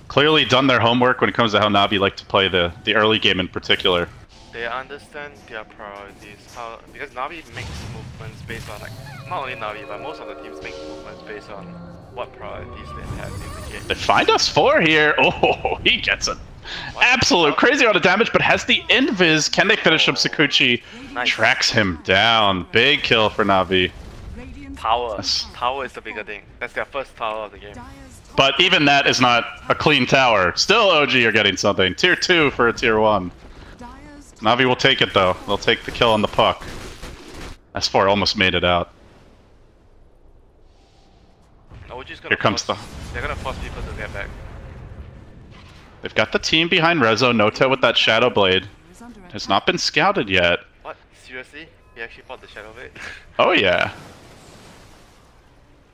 clearly done their homework when it comes to how Navi like to play the early game in particular. They understand their priorities, because Navi makes movements based on, like, not only Navi, but most of the teams make movements based on what priorities they have in the game. They find us 4 here. Oh, he gets an absolute crazy amount of damage, but has the invis. Can they finish him? Sakuchi tracks him down. Big kill for Navi. Tower. Tower is the bigger thing. That's their first tower of the game. But even that is not a clean tower. Still OG are getting something. Tier 2 for a Tier 1. Navi will take it though. They'll take the kill on the puck. S4 almost made it out. Here comes the... They're gonna force people to get back. They've got the team behind Rezo. Noto with that Shadow Blade. Has not been scouted yet. What? Seriously? He actually fought the Shadow Blade? Oh yeah.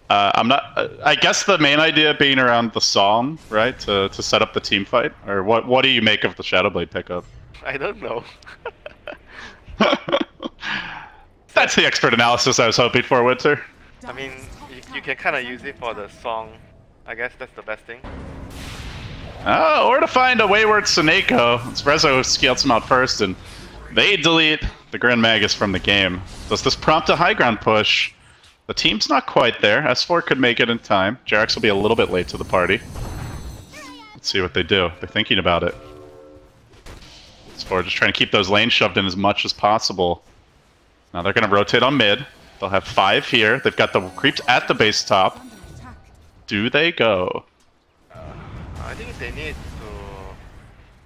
I'm not... I guess the main idea being around the song, right? To set up the team fight? Or what do you make of the Shadow Blade pickup? I don't know. That's the expert analysis I was hoping for, Winter. I mean, you can kind of use it for the song. I guess that's the best thing. Oh, or to find a wayward Suneko. It's Rezo who scales him out first, and they delete the Grand Magus from the game. Does this prompt a high ground push? The team's not quite there. S4 could make it in time. Jerax will be a little bit late to the party. Let's see what they do. They're thinking about it. S4 just trying to keep those lanes shoved in as much as possible. Now they're going to rotate on mid. They'll have 5 here. They've got the creeps at the base top. Do they go? I think they need to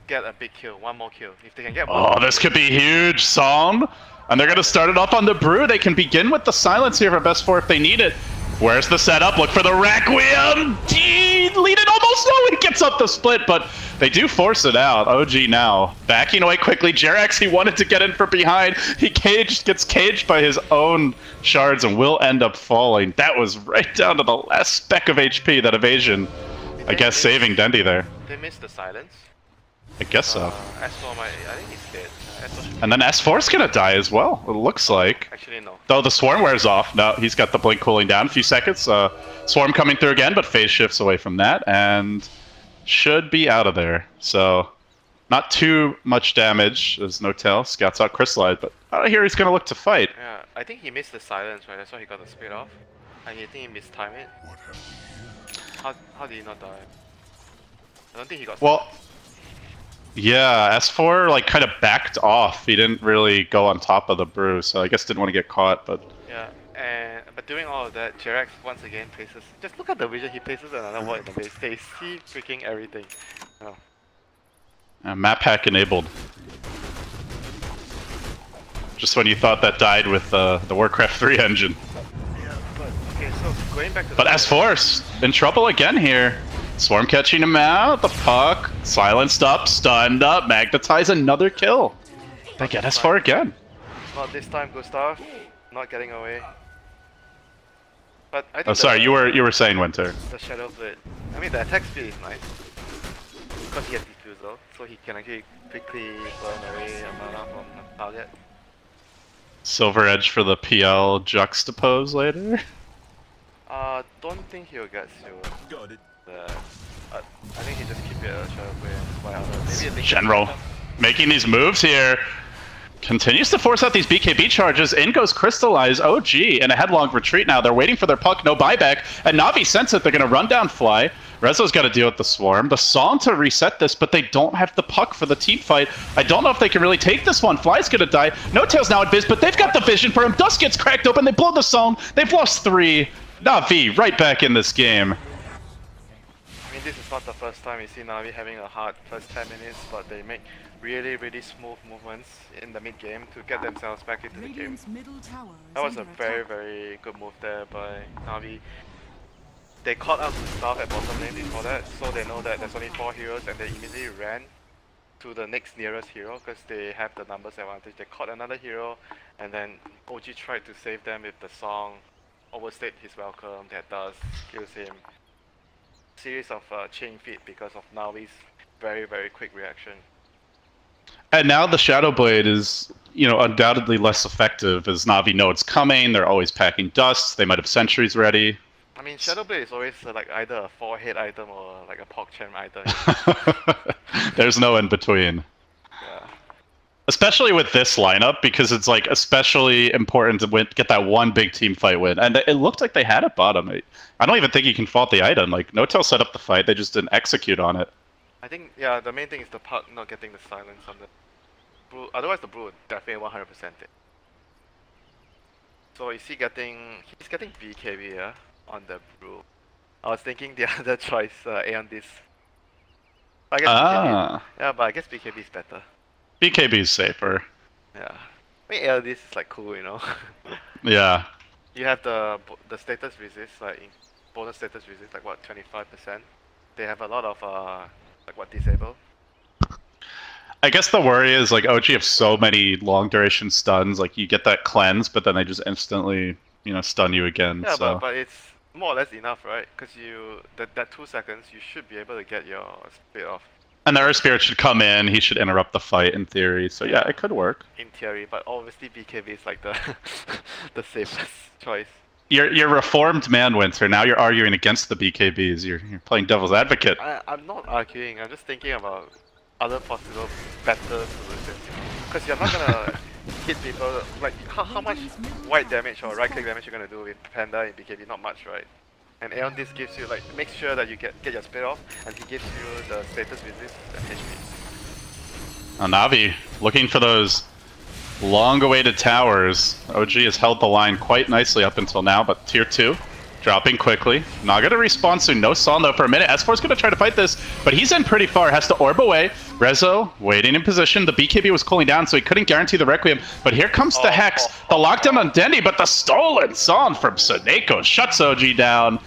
get a big kill, one more kill. If they can get one this could be huge, Psalm. And they're going to start it off on the Brew. They can begin with the silence here for best 4 if they need it. Where's the setup? Look for the Requiem. Lead it almost. No, he gets up the split, but they do force it out. OG now backing away quickly. Jerax, he wanted to get in from behind. He gets caged by his own shards and will end up falling. That was right down to the last speck of HP, that evasion. I guess saving Dendy there. They missed the silence. I guess so. S4 I think he's dead. And then S4's gonna die as well, it looks like. Actually, no. Though the Swarm wears off. No, he's got the blink cooling down. A few seconds. Swarm coming through again, but phase shifts away from that. And should be out of there. So, not too much damage. There's no tell. Scouts out Crystallite, but out of here he's gonna look to fight. Yeah, I think he missed the silence, right? That's why he got the split off. And you think he mistimed it? How did he not die? I don't think he got well, yeah, S4 like kind of backed off. He didn't really go on top of the Brew, so I guess didn't want to get caught, but... Yeah, but doing all of that, Jerax once again places... Just look at the vision, he places another wall in the base. They see freaking everything. Oh. Map hack enabled. Just when you thought that died with the Warcraft 3 engine. Yeah, but okay, so going back to But S4's in trouble again here. Swarm catching him out, the puck, silenced up, stunned up, magnetize, another kill. They get S4 again. Not this time, Gustav. Not getting away. But I think Oh, sorry, you were saying Winter. the Shadow Blade. I mean, the attack speed is nice. Because he has defusal, so he can actually quickly burn away a mana from the target. Silver Edge for the PL juxtapose later. Don't think he'll get silver. Got it. I think he just keep it a Shadow Blade and buy others. Maybe a General making these moves here. Continues to force out these BKB charges. In goes Crystallize. OG in a headlong retreat now. They're waiting for their puck, no buyback. And Na'Vi sense it. They're going to run down Fly. Rezo's got to deal with the Swarm. The Song to reset this, but they don't have the puck for the team fight. I don't know if they can really take this one. Fly's going to die. No Tail's now at Viz, but they've got the vision for him. Dust gets cracked open. They blow the Song. They've lost 3. Na'Vi right back in this game. I mean, this is not the first time we see Na'Vi having a hard first 10 minutes, but they make really smooth movements in the mid game to get themselves back into the game. That was a very good move there by Na'Vi. They caught out the staff at bottom lane before that, so they know that there's only 4 heroes, and they immediately ran to the next nearest hero because they have the numbers advantage. They caught another hero, and then OG tried to save them with the Song. Overstayed his welcome, that does kills him. Series of chain feed because of Na'Vi's very quick reaction. And now the Shadow Blade is, undoubtedly less effective as Na'Vi know it's coming. They're always packing dust. They might have sentries ready. I mean, Shadow Blade is always like either a 4-hit item or like a PogChamp item. There's no in between. Yeah. Especially with this lineup, because it's like especially important to get that one big team fight win. And it looked like they had it bottom. I don't even think you can fault the item. Like, No-Tail set up the fight, they just didn't execute on it. I think, yeah, the main thing is the puck not getting the silence on the Brew. Otherwise, the Brew would definitely 100% it. So is he's getting BKB, yeah, on the Brew. I was thinking the other choice, Aeon this. I guess BKB, yeah, but I guess BKB is better. BKB is safer. Yeah. I mean, Aeon this is like cool, Yeah. You have the status resist, like bonus status resist, like what, 25%. They have a lot of like what, disable. I guess the worry is like OG have so many long duration stuns. Like you get that cleanse, but then they just instantly stun you again. Yeah, so. but it's more or less enough, right? Because that 2 seconds you should be able to get your split off. And the Earth Spirit should come in. He should interrupt the fight in theory. So yeah, it could work. In theory, but obviously BKB is like the the safest choice. You're reformed man, Winter. Now you're arguing against the BKBs. You're playing devil's advocate. I'm not arguing. I'm just thinking about other possible better solutions. Because you're not gonna hit people. Like how much white damage or right click damage you're gonna do with Panda in BKB? Not much, right? And Aeon this gives you like make sure that you get your split off, and he gives you the status resist and HP. Na'Vi looking for those long-awaited towers. OG has held the line quite nicely up until now, but tier 2 dropping quickly. Not gonna respawn soon. No Sol though for a minute. S4's gonna try to fight this, but he's in pretty far. Has to orb away. Rezo waiting in position. The BKB was cooling down, so he couldn't guarantee the Requiem. But here comes the Hex. The lockdown on Dendy, but the stolen Son from Seneko shuts OG down.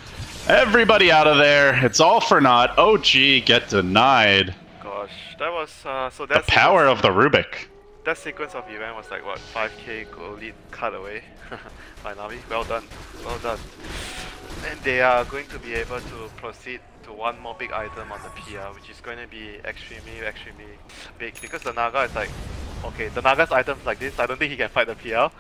Everybody out of there. It's all for naught. OG get denied. Gosh, that was so that's the power of the Rubik. That sequence of event was like what, 5k gold lead cut away by Na'Vi. Well done, well done. And they are going to be able to proceed to one more big item on the PR, which is going to be extremely big, because the Naga is like, okay, the Naga's items like this, I don't think he can fight the PR.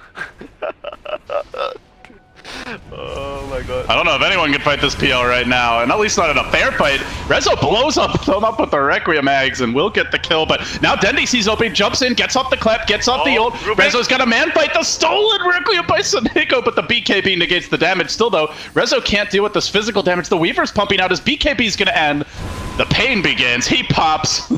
Oh my god. I don't know if anyone can fight this PL right now, and at least not in a fair fight. Rezo blows them up with the Requiem Mags and will get the kill, but now Dendy sees open, jumps in, gets off the clap, gets off the ult. Rezo's got a man fight, the stolen Requiem by Seneko, but the BKB negates the damage. Still though, Rezo can't deal with this physical damage. The Weaver's pumping out, his BKB's gonna end. The pain begins, he pops.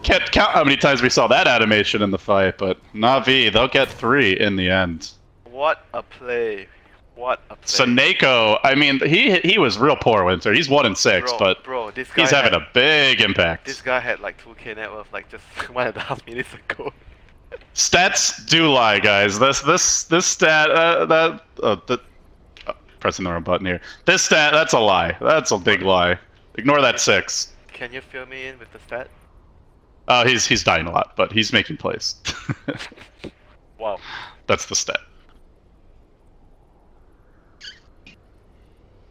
Can't count how many times we saw that animation in the fight, but Na'Vi, they'll get 3 in the end. What a play. What a play. Seneko, I mean, he was real poor, Winter. He's 1-6, but bro, this guy he's having a big impact. This guy had like 2k net worth like just 1.5 minutes ago. Stats do lie, guys. This stat pressing the wrong button here. This stat, that's a lie. That's a big lie. Ignore that 6. Can you fill me in with the stat? He's dying a lot, but he's making plays. Wow. That's the stat.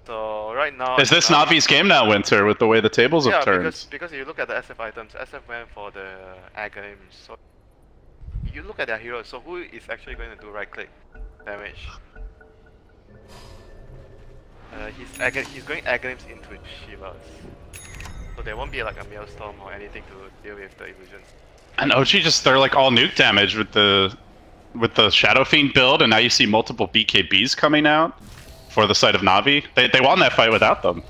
So right now... Is this Navi's game now, Winter, with the way the tables have turned? Yeah, because you look at the SF items, SF went for the Aghanim, so... You look at their heroes, so who is actually going to do right-click damage? He's going Aghanims into Shivas. So there won't be like a Maelstrom or anything to deal with the illusions. And OG just, they're like all nuke damage with the Shadow Fiend build, and now you see multiple BKBs coming out for the side of Na'Vi. They won that fight without them.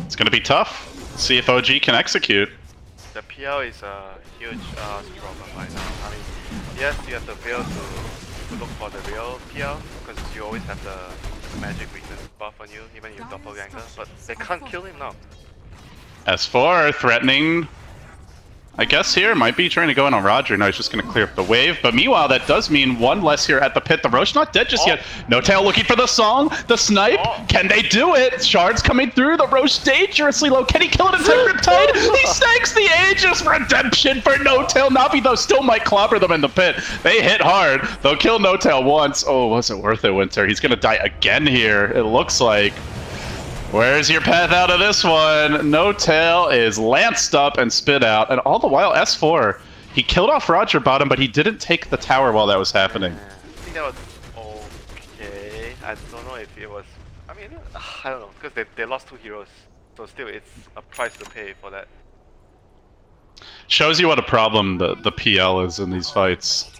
It's gonna be tough. See if OG can execute. The PL is a huge problem right now. I mean, yes, you have the veil to look for the real PL, because you always have the magic weakness buff on you, even if you doppelganger, but they can't kill him now. S4 threatening, I guess here, might be trying to go in on Roger. No, he's just going to clear up the wave. But meanwhile, that does mean one less here at the pit. The Roche not dead just yet. No Tail looking for the song. The snipe. Can they do it? Shards coming through. The Roche dangerously low. Can he kill it into Riptide? He snags the Aegis. Redemption for No Tail. Navi, though, still might clobber them in the pit. They hit hard. They'll kill No Tail once. Oh, was it worth it, Winter? He's going to die again here, it looks like. Where's your path out of this one? No Tail is lanced up and spit out, and all the while S4, he killed off Roger bottom, but he didn't take the tower while that was happening. I think that was okay. I don't know if it was... I mean, I don't know, because they lost 2 heroes, so still it's a price to pay for that. Shows you what a problem the PL is in these fights.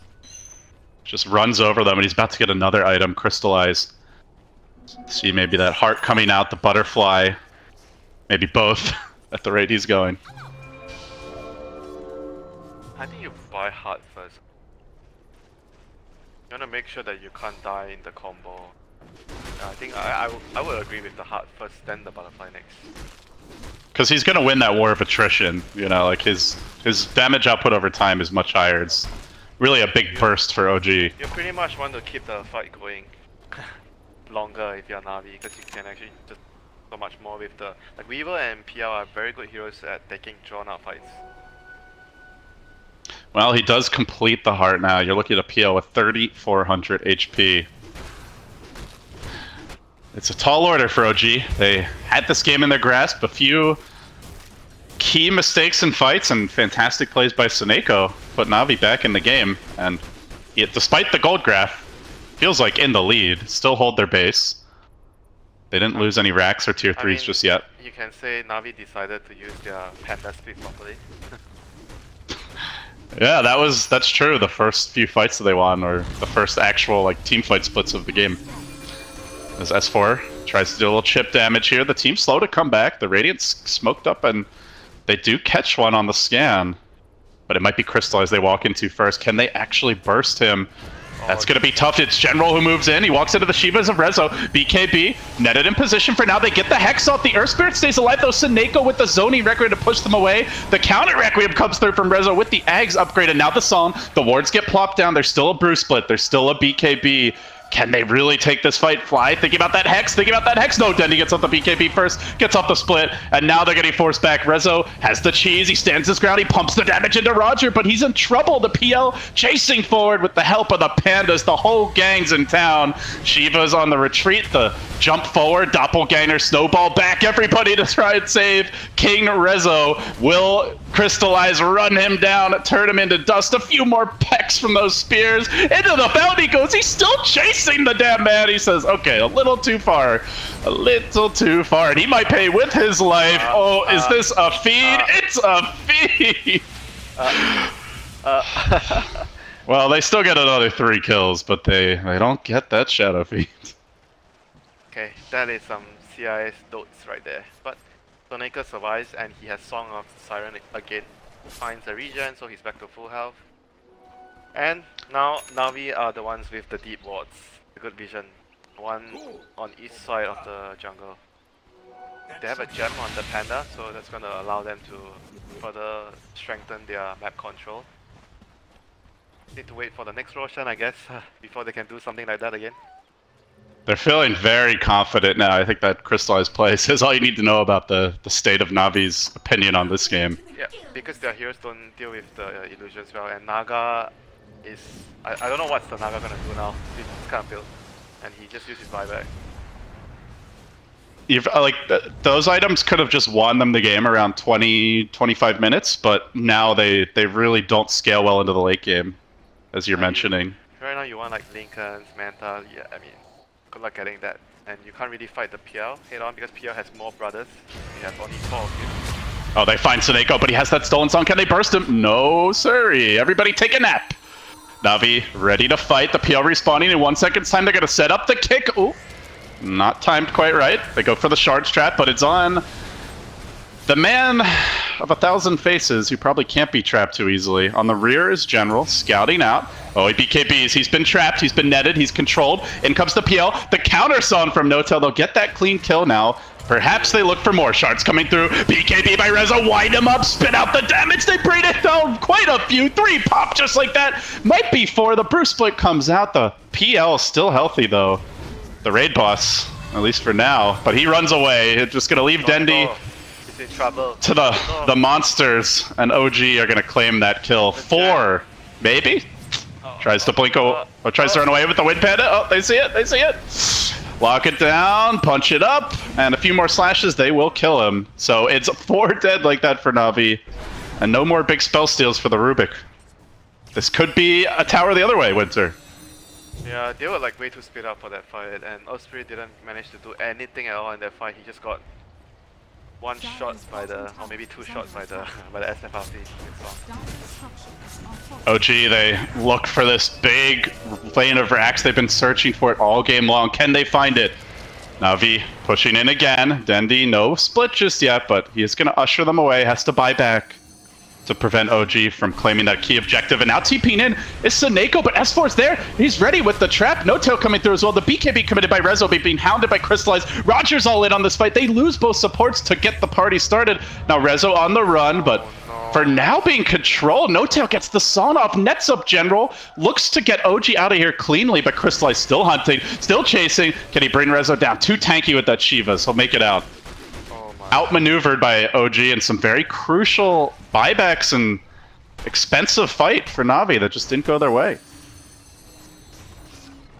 Just runs over them, and he's about to get another item, Crystallize. See maybe that heart coming out, the butterfly, maybe both at the rate he's going. I think you buy heart first. You wanna make sure that you can't die in the combo. I think I would agree with the heart first, then the butterfly next. Because he's gonna win that war of attrition, you know, like his damage output over time is much higher. It's really a big burst for OG. You pretty much want to keep the fight going longer if you're Na'Vi, because you can actually just so much more with the... Like Weaver and PL are very good heroes at taking drawn out fights. Well, he does complete the heart now. You're looking at a PL with 3,400 HP. It's a tall order for OG. They had this game in their grasp. A few key mistakes in fights and fantastic plays by Seneko put Na'Vi back in the game. And yet, despite the gold graph, feels like in the lead, still hold their base. They didn't lose any racks or tier 3s just yet. You can say Na'Vi decided to use their panda speed properly. Yeah, that's true. The first few fights that they won, or the first actual like team fight splits of the game. As S4 tries to do a little chip damage here, the team's slow to come back. The Radiant's smoked up, and they do catch one on the scan. But it might be Crystallized they walk into first. Can they actually burst him? That's going to be tough. It's General who moves in. He walks into the Shivas of Rezo. BKB netted in position for now. They get the Hex off. The Earth Spirit stays alive, though. Seneko with the zoning Requiem to push them away. The counter Requiem comes through from Rezo with the Ags upgraded. Now the Song. The wards get plopped down. There's still a Brew Split. There's still a BKB. Can they really take this fight? Fly, thinking about that Hex, No, Dendy gets off the BKB first, gets off the split, and now they're getting forced back. Rezo has the cheese, he stands his ground, he pumps the damage into Roger, but he's in trouble. The PL chasing forward with the help of the Pandas. The whole gang's in town. Shiva's on the retreat, the jump forward, doppelganger, snowball back, everybody to try and save King Rezo. Will Crystallize run him down, turn him into dust. A few more pecks from those spears. Into the fountain he goes, he's still chasing the damn man. He says, okay, a little too far. A little too far. And he might pay with his life. Is this a feed? It's a feed! Well, they still get another 3 kills, but they don't get that Shadow Feed. Okay, that is some CIS dotes right there. But Soneka survives and he has Song of Siren again. Finds a regen, so he's back to full health. And now Na'Vi are the ones with the deep wards. The good vision. One on each side of the jungle. They have a gem on the Panda, so that's gonna allow them to further strengthen their map control. Need to wait for the next Roshan, I guess, before they can do something like that again. They're feeling very confident now. I think that crystallized play says all you need to know about the state of Navi's opinion on this game. Yeah, because their heroes don't deal with the illusions well, and Naga is... I don't know what's the Naga gonna do now. This kind of build. And he just used his buyback. Those items could have just won them the game around 20-25 minutes, but now they really don't scale well into the late game, as you're mentioning. Right now you want like Lincolns, Manta, yeah, I mean, good luck getting that. And you can't really fight the PL head on because PL has more brothers. He has only 4 of you. Oh, they find Suneko, but he has that stolen song. Can they burst him? No, sorry. Everybody take a nap. Navi ready to fight. The PL respawning in 1 second's time. They're going to set up the kick. Ooh. Not timed quite right. They go for the shards trap, but it's on the man of 1,000 faces who probably can't be trapped too easily. On the rear is General, scouting out. Oh, he BKBs. He's been trapped. He's been netted. He's controlled. In comes the PL. The counter son from Notel. They'll get that clean kill now. Perhaps they look for more shards coming through. BKB by Reza. Wind him up. Spit out the damage. They bring it down. Quite a few. 3 pop just like that. Might be 4. The Bruce split comes out. The PL is still healthy, though. The raid boss, at least for now, but he runs away. It's just gonna leave Dendi He's in trouble. to the monsters, and OG are gonna claim that kill. 4, maybe. Tries to blink, tries to run away with the Wind Panda. Oh, they see it, they see it. Lock it down, punch it up, and a few more slashes, they will kill him. So it's 4 dead like that for Navi, and no more big spell steals for the Rubik. This could be a tower the other way, Winter. Yeah, they were like way too split up for that fight, and Osprey didn't manage to do anything at all in that fight. He just got 1 shot by the, or maybe 2 shots by the SFRC. OG, they look for this big lane of racks. They've been searching for it all game long. Can they find it? Navi pushing in again. Dendi, no split just yet, but he is going to usher them away. Has to buy back to prevent OG from claiming that key objective. And now TPing in is Suneko, but S4's there. He's ready with the trap. No tail coming through as well. The BKB committed by Rezo being hounded by Crystallized. Rogers all in on this fight. They lose both supports to get the party started. Now Rezo on the run, but for now being controlled. No tail gets the sawn off. Nets up General. Looks to get OG out of here cleanly, but Crystallized still hunting, still chasing. Can he bring Rezo down? Too tanky with that Shivas. He'll make it out. Outmaneuvered by OG in some very crucial buybacks and expensive fight for Navi that just didn't go their way.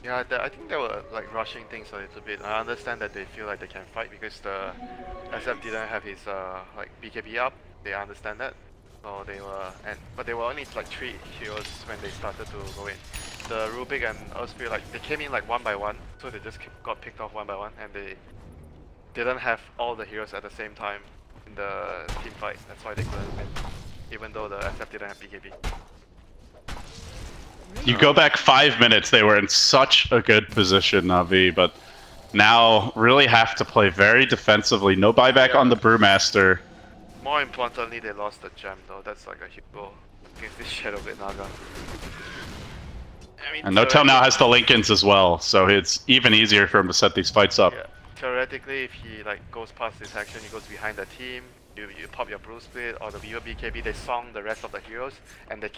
Yeah, I think they were like rushing things a little bit. I understand that they feel like they can fight because the SF didn't have his like BKB up. They understand that. So they were, but they were only like 3 heroes when they started to go in. The Rubik and Osprey, like they came in like 1 by 1, so they just got picked off 1 by 1, and they didn't have all the heroes at the same time in the team fight. That's why they couldn't win, even though the SF didn't have BKB. You go back 5 minutes, they were in such a good position, Navi, but now really have to play very defensively. No buyback on the Brewmaster. More importantly, they lost the gem though. That's like a huge goal against this Shadow Blade Naga. I mean, And Notel now has the Lincolns as well, so it's even easier for him to set these fights up. Yeah. Theoretically, if he like goes past this action, he goes behind the team, you pop your Brew Split or the Weaver BKB, they song the rest of the heroes, and they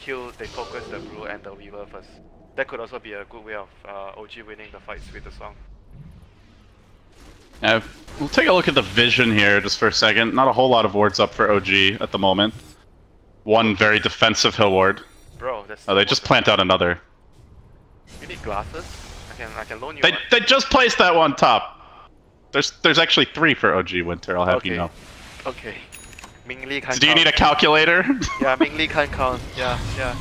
focus the Brew and the Weaver first. That could also be a good way of OG winning the fights with the song. We'll take a look at the vision here just for a second. Not a whole lot of wards up for OG at the moment. 1 very defensive hill ward. Bro, that's they just plant out another. You need glasses? I can loan you They, one. they just placed that one top. There's actually 3 for OG Winter, I'll have you know. Okay. Ming Li can't Do you count. need a calculator? Yeah, Ming Li can't count. Yeah, sure.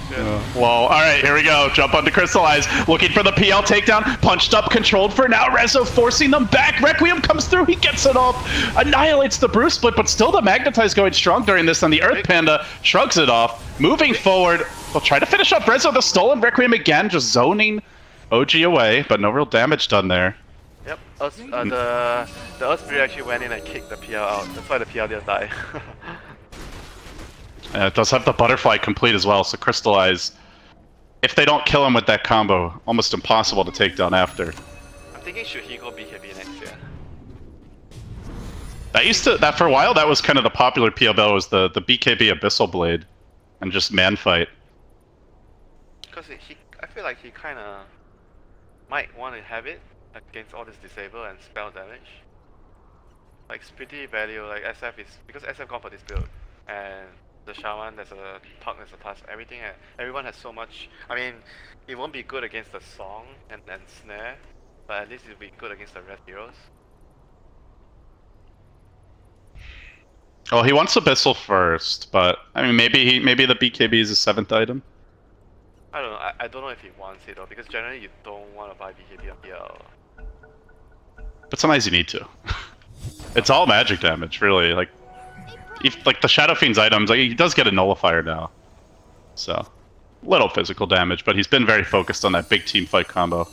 Well, alright, here we go. Jump onto Crystallize. Looking for the PL takedown. Punched up, controlled for now. Rezo forcing them back. Requiem comes through. He gets it off. Annihilates the Bruce Split, but still the Magnetize going strong during this. And the Earth Panda shrugs it off. Moving forward. They'll try to finish off Rezo. The stolen Requiem again, just zoning OG away, but no real damage done there. Yep, the Osprey actually went in and kicked the PL out. That's why the PL didn't die. It does have the butterfly complete as well, so Crystallize, if they don't kill him with that combo, almost impossible to take down after. I'm thinking should he go BKB next year? That for a while, that was kind of the popular PL build, was the BKB Abyssal Blade, and just man fight. Because I feel like he kind of might want to have it against all this disable and spell damage. Like it's pretty value. Like SF is because SF gone for this build, and the Shaman there's a Talk, there's a Task, everything. Everyone has so much. I mean, it won't be good against the Song and Snare, but at least it'll be good against the rest heroes. Oh, he wants Abyssal first, but I mean, maybe the BKB is a 7th item. I don't know. I don't know if he wants it though, because generally you don't want to buy BKB on PL. But sometimes you need to. It's all magic damage, really. Like the Shadow Fiend's items, like he does get a nullifier now, so little physical damage. But he's been very focused on that big team fight combo.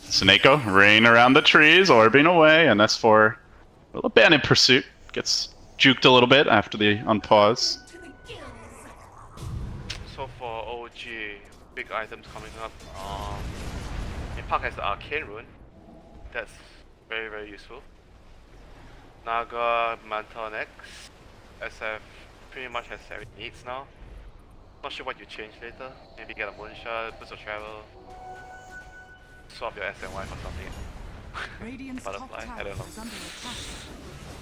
Suneko, rain around the trees, orbing away, and S4 will abandon pursuit. Gets juked a little bit after the unpause. So for OG, big items coming up. Impact has the Arcane Rune. That's very, very useful. Naga, Manta next. SF pretty much has everything it needs now. Not sure what you change later. Maybe get a Moonshot, Boost of Travel. Swap your SNY for something. Butterfly, I don't know.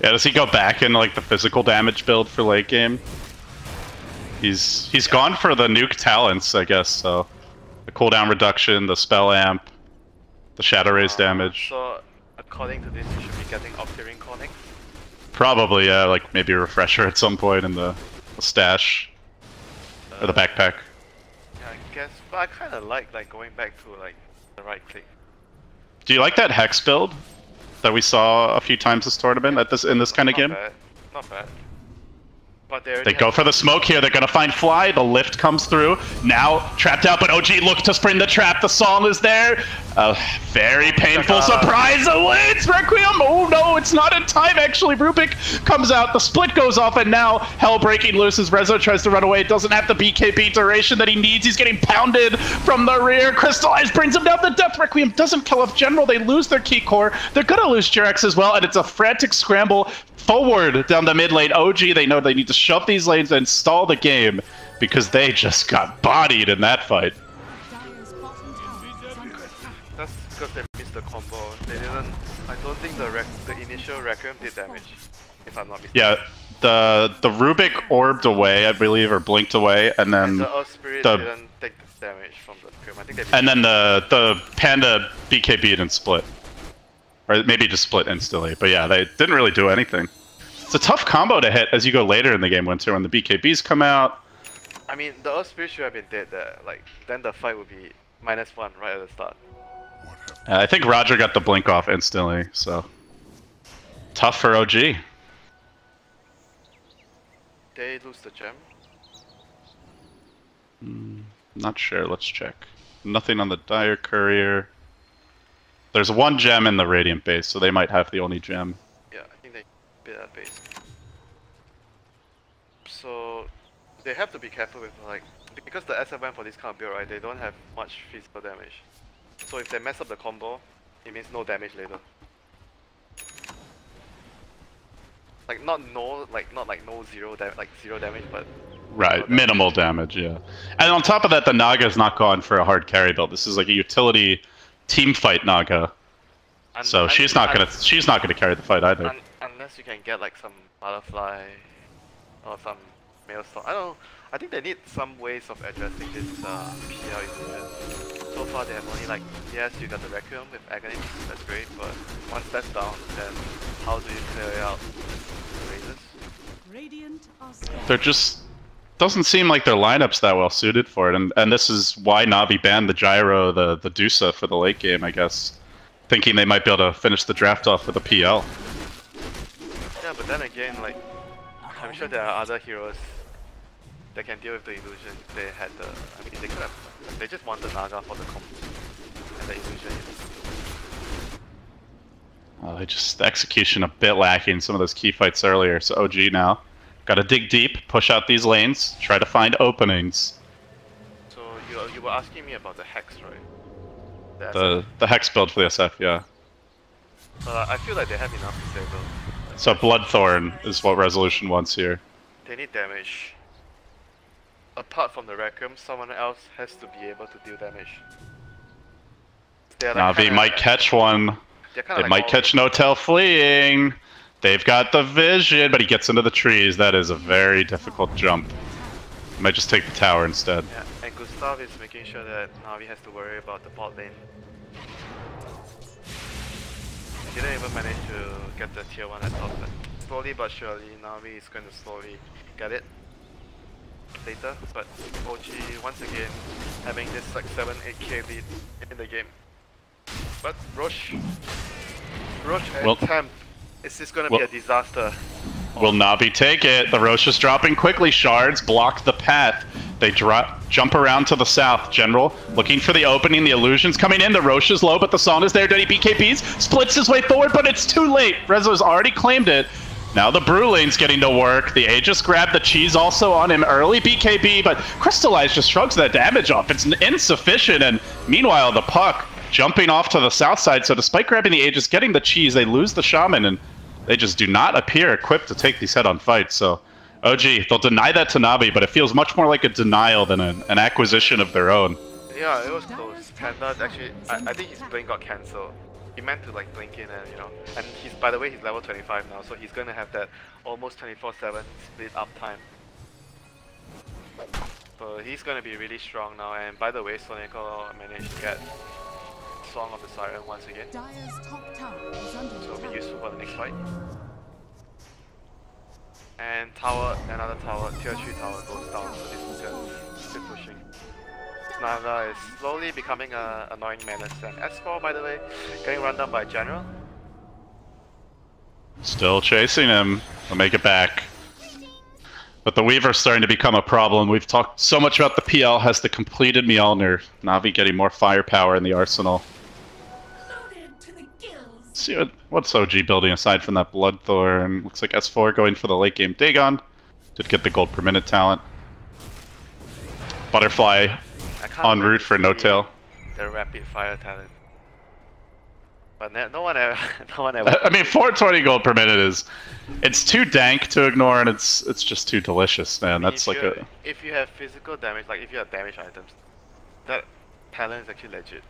Yeah, does he go back into like the physical damage build for late game? He's gone for the nuke talents, I guess, so the cooldown reduction, the spell amp, the shadow raise damage. So according to this you should be getting Octarine Connect. Probably, yeah, like maybe a refresher at some point in the stash. Or the backpack. Yeah, I guess, but I kinda like going back to like the right click. Do you like that Hex build that we saw a few times this tournament in this kind of game? Bad. Not bad. But they go for the smoke here. They're gonna find Fly. The lift comes through. Now trapped out, but OG look to spring the trap. The song is there. Very painful surprise awaits Requiem. Oh no, it's not in time actually. Rubik comes out. The split goes off, and now hell breaking loose as Rezo tries to run away. It doesn't have the BKB duration that he needs. He's getting pounded from the rear. Crystallize brings him down to death. Requiem doesn't kill off General. They lose their key core. They're gonna lose Jurex as well, and it's a frantic scramble forward down the mid lane. OG, they know they need to shove these lanes and stall the game because they just got bodied in that fight. That's because they missed the combo. They didn't. I don't think the initial Requiem did damage, if I'm not mistaken. Yeah, the Rubik orbed away, I believe, or blinked away, and then the Earth Spirit didn't take the damage from the Requiem. I think they. And then the Panda BKB'd and split. Or maybe just split instantly, but yeah, they didn't really do anything. It's a tough combo to hit as you go later in the game, Winter, when the BKBs come out. I mean, the Earth Spirit should have been dead there. Like, then the fight would be -1 right at the start. I think Roger got the blink off instantly, so tough for OG. They lose the gem. Not sure. Let's check. Nothing on the Dire Courier. There's one gem in the Radiant base, so they might have the only gem. Yeah, I think they bit that base. So they have to be careful with like because the SFM for this kind of build, right? They don't have much physical damage. So if they mess up the combo, it means no damage later. Like not no zero damage, but right, minimal damage, yeah. And on top of that, the Naga's not gone for a hard carry build. This is like a utility team fight Naga. So she's not gonna carry the fight either. Unless you can get like some butterfly or some maelstrom. I don't know. I think they need some ways of addressing this PL illusion. So far they have only like, yes, you got the Requiem with Agony, that's great, but once that's down, then how do you clear out the razors? They're just doesn't seem like their lineup's that well suited for it, and this is why Navi banned the Gyro, the Dusa for the late game, I guess, thinking they might be able to finish the draft off with a PL. Yeah, but then again, like, I'm sure there are other heroes that can deal with the illusion. They had the, I mean, they could have, they just want the Naga for the combo and the illusion. They just, the execution a bit lacking some of those key fights earlier, so OG now. Gotta dig deep, push out these lanes, try to find openings. So you were asking me about the Hex, right? The Hex build for the SF, yeah. I feel like they have enough to save though. So Bloodthorn is what Resolution wants here. They need damage. apart from the Requiem, someone else has to be able to deal damage. Na'Vi might catch one. They like might catch Notel fleeing. They've got the vision, but he gets into the trees. That is a very difficult jump. Might just take the tower instead. Yeah, and Gustav is making sure that Na'Vi has to worry about the bot lane. He didn't even manage to get the tier 1 at top, but slowly but surely Na'Vi is going to slowly get it later, but OG once again having this like 7-8k lead in the game. But Roche and Temp, is this going to be a disaster? Will Na'Vi take it? The Roche is dropping quickly. Shards block the path. They jump around to the south. General looking for the opening. The illusion's coming in. The Roche is low, but the Song is there. Denny BKBs splits his way forward, but it's too late. Rezo's already claimed it. Now the Brewling's getting to work. The Aegis grabbed the cheese also on him early. BKB, but Crystallize just shrugs that damage off. It's insufficient, and meanwhile the Puck jumping off to the south side. So despite grabbing the Aegis, getting the cheese, they lose the Shaman, and they just do not appear equipped to take these head-on fights. So OG, they'll deny that to Na'Vi, but it feels much more like a denial than an acquisition of their own. Yeah, it was close. Panda actually, I think his blink got cancelled. He meant to like blink in and and he's, by the way, he's level 25 now, so he's gonna have that almost 24/7 split uptime. So he's gonna be really strong now, and by the way, Sonico managed to get Song of the Siren once again. So it'll be useful for the next fight. And tower, another tower, tier 3 tower goes down, so this is just keep pushing. Naga is slowly becoming an annoying menace, and S4, by the way, getting run down by General. Still chasing him. They'll make it back. But the Weaver's starting to become a problem. We've talked so much about the PL has the completed Mjolnir. Na'Vi getting more firepower in the arsenal. See what's OG building aside from that Bloodthorn. Looks like S4 going for the late game Dagon. Did get the gold per minute talent. Butterfly en route for No Tail. The rapid fire talent. But no one ever I mean, 420 gold per minute it's too dank to ignore, and it's just too delicious, man. That's like if you have physical damage, like if you have damage items, that talent is actually legit.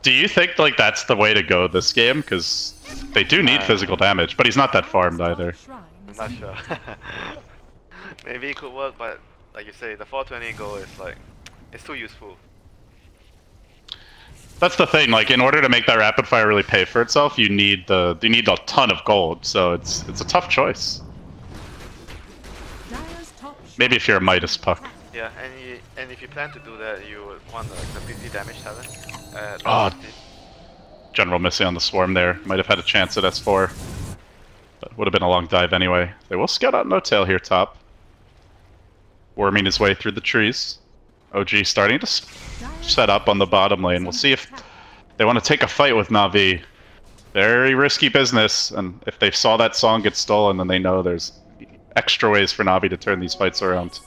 Do you think like that's the way to go this game? Because they do need physical damage, but he's not that farmed either. I'm not sure. Maybe it could work, but like you say, the 420 gold is like, it's too useful. That's the thing. Like, in order to make that rapid fire really pay for itself, you need a ton of gold. So it's a tough choice. Maybe if you're a Midas Puck. Yeah, and if you plan to do that, you would want like the 50 damage talent. General missing on the swarm there. Might have had a chance at S4. But would have been a long dive anyway. They will scout out No Tail here top. Worming his way through the trees. OG starting to set up on the bottom lane. We'll see if they want to take a fight with Na'Vi. Very risky business, and if they saw that song get stolen, then they know there's extra ways for Na'Vi to turn these fights around.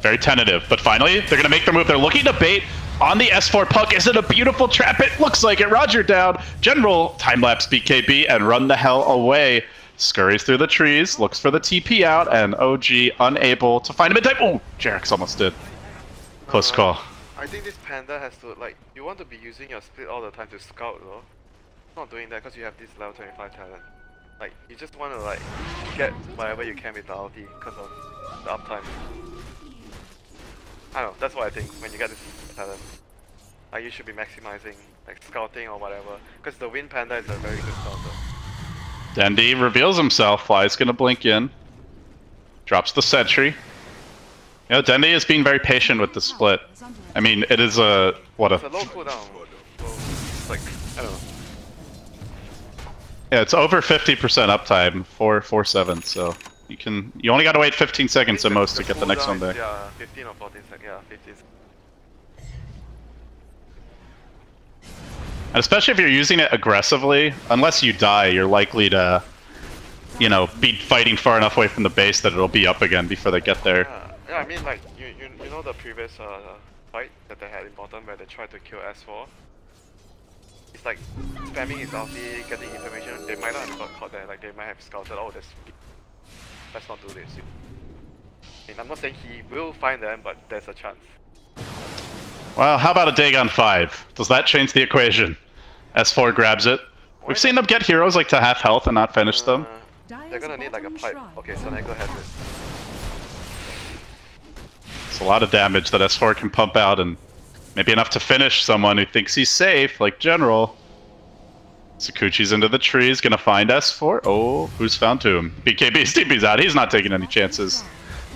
Very tentative, but finally, they're going to make their move. They're looking to bait on the S4 Puck. Is it a beautiful trap? It looks like it. Roger down. General time-lapse BKB and run the hell away. Scurries through the trees, looks for the TP out, and OG unable to find him in time. Oh, Jarek's almost did. Close call. I think this Panda has to, like, you want to be using your split all the time to scout though. Not doing that because you have this level 25 talent. Like, you just want to, like, get whatever you can with the ulti because of the uptime. I don't know, that's what I think when you get this talent. Like, you should be maximizing, like, scouting or whatever. Because the Wind Panda is a very good scouter. Dandy reveals himself. Fly's gonna blink in. Drops the sentry. You know, Dandy is being very patient with the split. I mean, it is a... It's a low cooldown. So, it's like, I don't know. Yeah, it's over 50% uptime, 4-7, so you only gotta wait 15 seconds at most to get the next one back. Yeah, 15 or 14 seconds, yeah, 15 seconds. And especially if you're using it aggressively, unless you die, you're likely to, you know, be fighting far enough away from the base that it'll be up again before they get there. Yeah, I mean, like, you know the previous fight that they had in bottom where they tried to kill S4? just like spamming his ulti, getting information, they might not have got caught there. Like they might have scouted, oh, let's not do this. And I'm not saying he will find them, but there's a chance. Well, how about a Dagon 5? Does that change the equation? S4 grabs it. We've seen them get heroes like to half health and not finish them. They're gonna need like a pipe. Okay, so Nego has this. It's a lot of damage that S4 can pump out, and maybe enough to finish someone who thinks he's safe, like General. Sakuchi's into the trees, gonna find S4. Oh, who's found Tomb? BKB's TP's out. He's not taking any chances.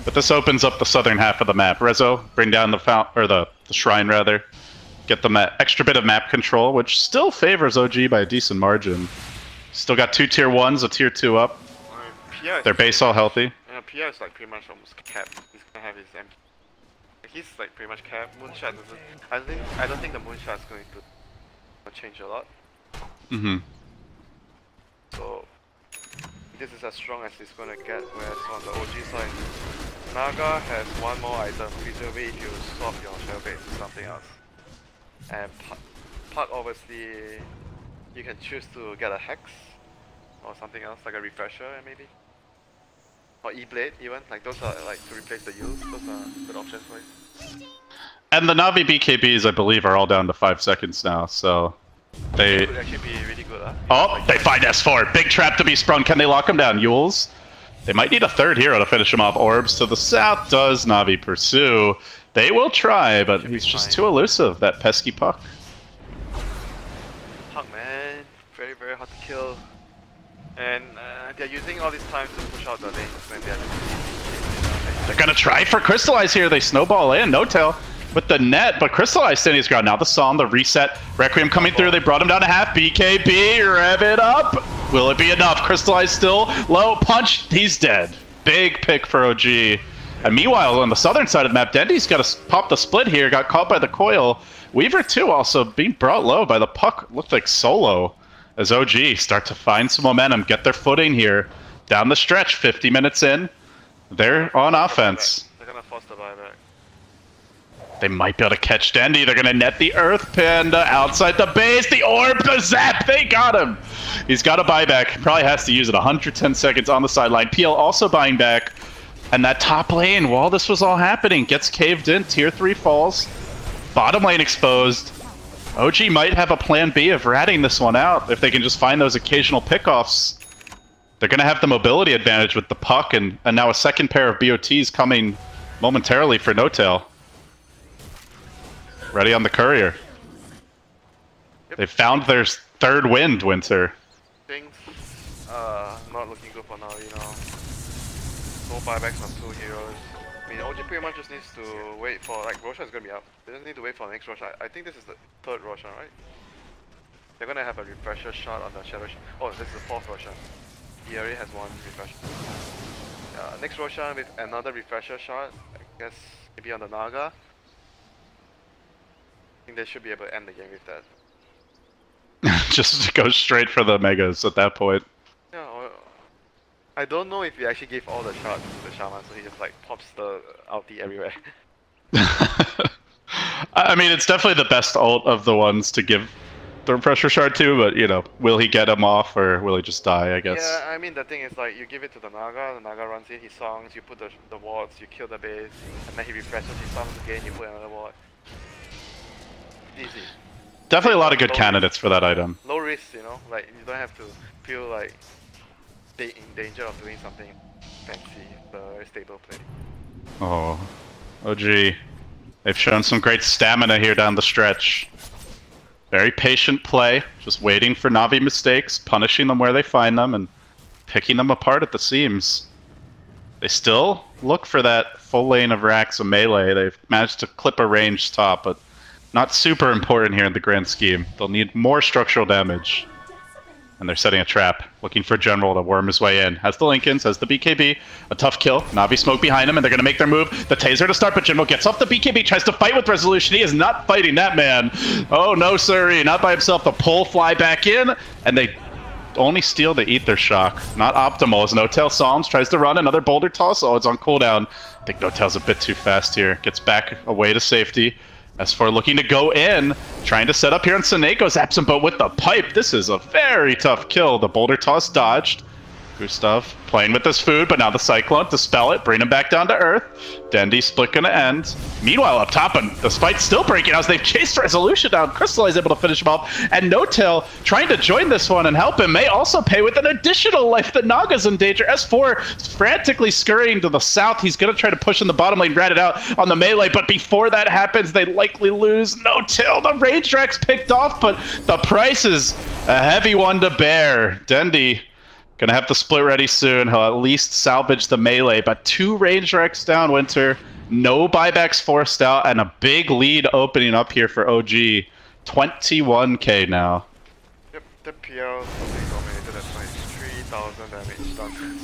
But this opens up the southern half of the map. Rezo, bring down the the shrine rather. Get the extra bit of map control, which still favors OG by a decent margin. Still got 2 tier 1s, a tier 2 up. Their base all healthy. Yeah, PR is like pretty much almost capped. He's gonna have his MP. He's like pretty much capped. Moonshot doesn't. I don't think the moonshot is going to change a lot. So this is as strong as it's gonna get. Whereas on the OG side, Naga has one more item. Presumably, if you swap your shell base to something else. And Puck obviously, you can choose to get a Hex or something else like a refresher maybe. Or E-Blade even, like those are like to replace the Use, those are good options for you. And the Navi BKBs I believe are all down to 5 seconds now, so they... That would actually be really good, huh? Oh, they find S4, big trap to be sprung, can they lock him down? Yules? They might need a third hero to finish him off. Orbs to the south, does Navi pursue? They will try, but he's just too elusive, that pesky Puck. Puck man, very very hard to kill. And they're using all these times to push out the lanes when they're gonna try for Crystallize here. They snowball in. No tail with the net, but Crystallize standing his ground. Now the Psalm, the reset. Requiem coming through. They brought him down to half. BKB, rev it up. Will it be enough? Crystallize still low. Punch. He's dead. Big pick for OG. And meanwhile, on the southern side of the map, Dendy's got to pop the split here. Got caught by the coil. Weaver too also being brought low by the Puck. Looked like solo. As OG start to find some momentum, get their footing here. Down the stretch, 50 minutes in. They're on offense. They're gonna force the buyback. They might be able to catch Dendy. They're gonna net the Earth Panda outside the base. The orb, the zap, they got him. He's got a buyback. Probably has to use it. 110 seconds on the sideline. PL also buying back. And that top lane, while this was all happening, gets caved in. Tier 3 falls. Bottom lane exposed. OG might have a plan B of ratting this one out if they can just find those occasional pickoffs. They're going to have the mobility advantage with the Puck, and now a second pair of BOTs coming momentarily for No Tail. Ready on the courier. Yep. They found their third wind, Winter. Things not looking good for now, you know. No buybacks on 2 heroes. I mean, OG pretty much just needs to wait for, like, Roshan is going to be up. They don't need to wait for the next Roshan. I think this is the 3rd Roshan, right? They're going to have a refresher shot on the Shadow Shot. Oh, this is the 4th Roshan. He already has 1 refresher. Next Roshan with another refresher shot. I guess maybe on the Naga. I think they should be able to end the game with that. Just go straight for the Megas at that point. Yeah, I don't know if he actually gave all the shots to the Shaman, so he just like pops the ulti everywhere. I mean, it's definitely the best ult of the ones to give the pressure shard to, but you know, will he get him off or will he just die, I guess? Yeah, I mean, the thing is like, you give it to the Naga runs in, he songs, you put the wards, you kill the base, and then he refreshes, he songs again, you put another ward. Easy. Definitely a lot of good candidates for that item. Low risk, you know, like you don't have to feel like in danger of doing something fancy, very stable play. Oh, OG. They've shown some great stamina here down the stretch. Very patient play, just waiting for Navi mistakes, punishing them where they find them, and picking them apart at the seams. They still look for that full lane of racks of melee. They've managed to clip a ranged top, but not super important here in the grand scheme. They'll need more structural damage. And they're setting a trap, looking for General to worm his way in. Has the Lincolns, has the BKB, a tough kill. Navi smoke behind him, and they're going to make their move. The Taser to start, but General gets off the BKB, tries to fight with Resolution. He is not fighting that man. Oh, no, sirree, not by himself. The pull fly back in, and they only steal the Ether Shock. Not optimal, as No Tail Psalms tries to run another boulder toss. Oh, it's on cooldown. I think No Tail's a bit too fast here. Gets back away to safety. S4 looking to go in, trying to set up here on Seneko. Zaps him, but with the pipe, this is a very tough kill. The boulder toss dodged. Gustav playing with this food, but now the Cyclone, dispel it, bring him back down to earth. Dendy split gonna end. Meanwhile, up top, and the spite's still breaking out as they've chased Resolution down. Crystal is able to finish him off, and No Tail trying to join this one and help him may also pay with an additional life. The Naga's in danger. S4 frantically scurrying to the south. He's gonna try to push in the bottom lane, rat it out on the melee, but before that happens, they likely lose. No Tail, the Rage Rex picked off, but the price is a heavy one to bear. Dendy gonna have the split ready soon. He'll at least salvage the melee, but 2 range Rex down, Winter. No buybacks forced out, and a big lead opening up here for OG. 21k now. Yep, the PL totally dominated at 3,000 damage done.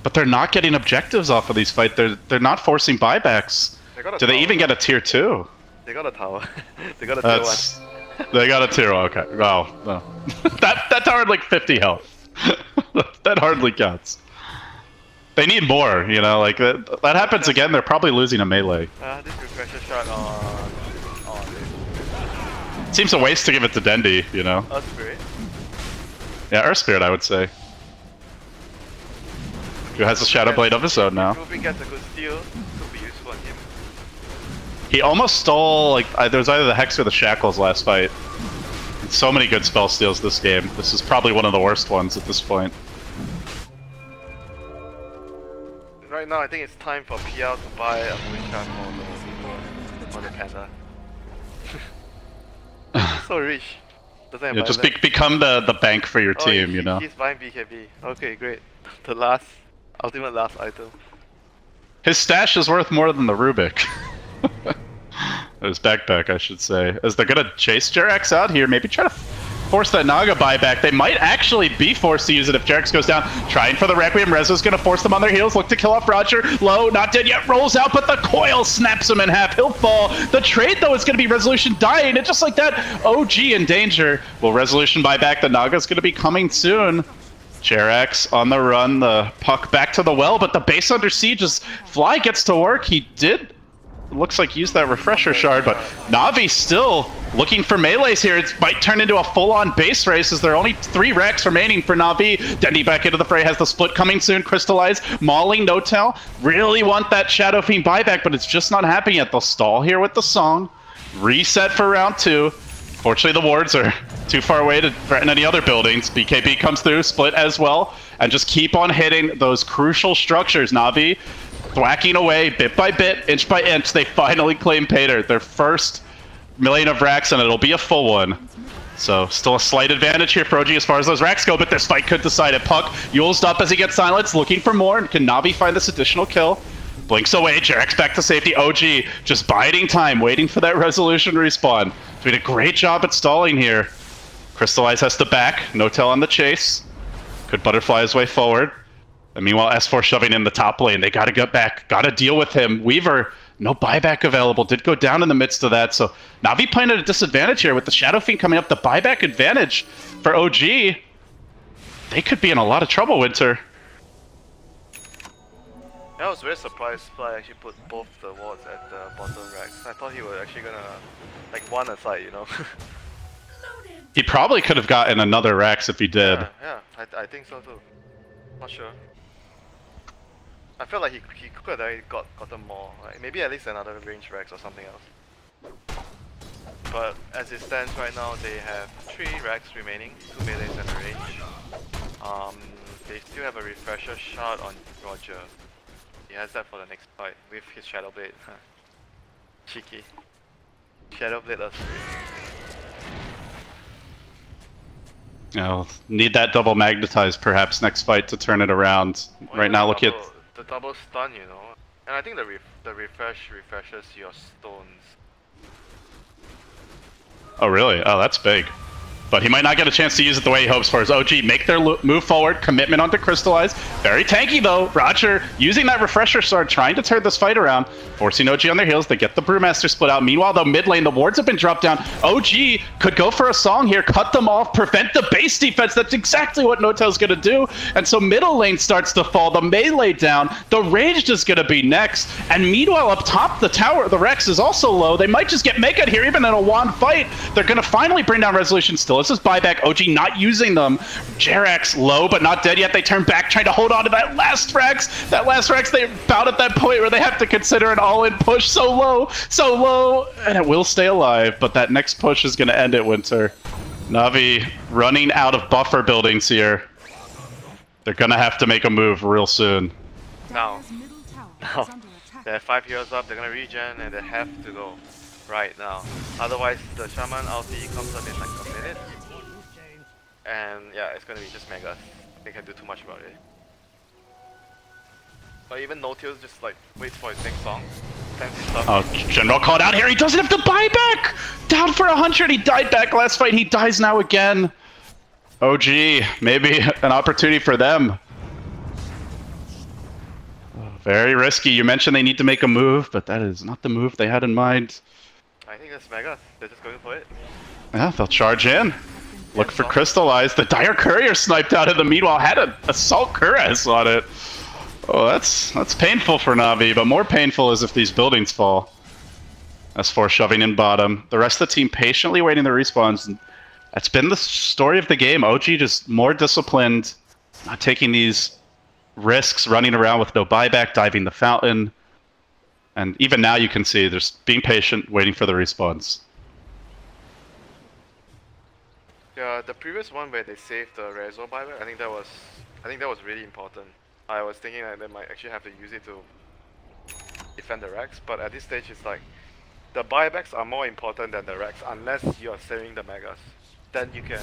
But they're not getting objectives off of these fights. They're not forcing buybacks. Do they even get a tier 2? They got a tower. They got a tier 1. They got a tier 1, okay. Well, no. that tower had like 50 health. That hardly counts. They need more, you know, like that happens again, they're probably losing a melee. This refresher shot on It seems a waste to give it to Dendy, you know. Earth Spirit. Yeah, Earth Spirit, I would say. Who has a Shadow Blade of his own now. Ruby gets a good steal, could be useful on him. He almost stole, like, there was either the Hex or the Shackles last fight. So many good spell steals this game. This is probably one of the worst ones at this point. Right now, I think it's time for PL to buy a Moonshot for the Panda. So rich. Doesn't Yeah, just become the bank for your team, you know? He's buying BKB. Okay, great. The last, ultimate last item. His stash is worth more than the Rubik. His backpack, I should say. As they're gonna chase Jerax out here, maybe try to force that Naga buyback. They might actually be forced to use it if Jerax goes down. Trying for the Requiem. Rezo's gonna force them on their heels. Look to kill off Roger. Low, not dead yet. Rolls out, but the coil snaps him in half. He'll fall. The trade, though, is gonna be Resolution dying. And just like that, OG in danger. Will Resolution buy back? The Naga's gonna be coming soon. Jerax on the run. The puck back to the well, but the base under siege as Fly gets to work. He did... looks like use that refresher shard, but Na'Vi still looking for melees here. It might turn into a full-on base race as there are only 3 racks remaining for Na'Vi. Dendy back into the fray, has the split coming soon. Crystallize, mauling No Tail. Really want that Shadow Fiend buyback, but it's just not happening yet. They'll stall here with the song. Reset for round 2. Fortunately, the wards are too far away to threaten any other buildings. BKB comes through, split as well, and just keep on hitting those crucial structures. Na'Vi thwacking away bit by bit, inch by inch. They finally claim Pater, their first million of racks, and it'll be a full one. So still a slight advantage here for OG as far as those racks go, but this fight could decide it. Puck Yule's up as he gets silenced, looking for more. And can Na'Vi find this additional kill? Blinks away, Jerax back to safety. OG just biding time, waiting for that Resolution respawn. Doing a great job at stalling here. Crystallize has to back, No Tail on the chase. Could butterfly his way forward. And meanwhile, S4 shoving in the top lane. They gotta get back, gotta deal with him. Weaver, no buyback available, did go down in the midst of that. So Na'Vi playing at a disadvantage here with the Shadow Fiend coming up. The buyback advantage for OG. They could be in a lot of trouble, Winter. I was very surprised Fly actually put both the wards at the bottom racks. I thought he was actually gonna, like, one aside, you know. He probably could have gotten another racks if he did. Yeah, I think so too. Not sure. I feel like he could have gotten more, like maybe at least another range racks or something else. But as it stands right now, they have 3 racks remaining, 2 melees and a range. They still have a refresher shot on Roger. He has that for the next fight with his Shadow Blade. Cheeky. Shadow Blade us. Oh, need that double magnetize perhaps next fight to turn it around. Well, right now, look at the double stun, you know, and I think the refreshes your stones. Oh really? Oh, that's big. but he might not get a chance to use it the way he hopes for. His OG make their move forward, commitment onto Crystallize. Very tanky though. Roger using that refresher sword, trying to turn this fight around, forcing OG on their heels. They get the Brewmaster split out. Meanwhile, though, mid lane, the wards have been dropped down. OG could go for a song here, cut them off, prevent the base defense. That's exactly what Notel's gonna do. And so middle lane starts to fall, the melee down, the Raged is gonna be next. And meanwhile, up top, the tower, the Rex is also low. They might just get Mega here, even in a one fight. They're gonna finally bring down Resolution still. This is buyback. OG not using them. Jerax low, but not dead yet. They turn back, trying to hold on to that last Rex. That last Rex, they're about at that point where they have to consider an all-in push. So low, and it will stay alive, but that next push is gonna end it, Winter. Na'Vi running out of buffer buildings here. They're gonna have to make a move real soon. Now, they have 5 heroes up, they're gonna regen, and they have to go right now. Otherwise, the Shaman ulti comes up in like a minute. And yeah, it's gonna be just Megas. They can't do too much about it. But even No-Tails just like waits for his next song. Oh, General called out here. He doesn't have to buy back! Down for 100. He died back last fight. He dies now again. OG, maybe an opportunity for them. Very risky. You mentioned they need to make a move, but that is not the move they had in mind. I think it's Megas. They're just going for it. Yeah, they'll charge in. Look for Crystallize. The Dire Courier sniped out in the meanwhile. Had an Assault Cuirass on it. Oh, that's painful for Na'Vi, but more painful is if these buildings fall. S4 shoving in bottom. The rest of the team patiently waiting their respawns. And that's been the story of the game. OG just more disciplined, not taking these risks, running around with no buyback, diving the fountain. And even now you can see they're just being patient, waiting for the respawns. Yeah, the previous one where they saved the Rezo buyback, I think that was really important. I was thinking that they might actually have to use it to defend the Rex, but at this stage it's like the buybacks are more important than the Rex unless you are saving the Megas. Then you can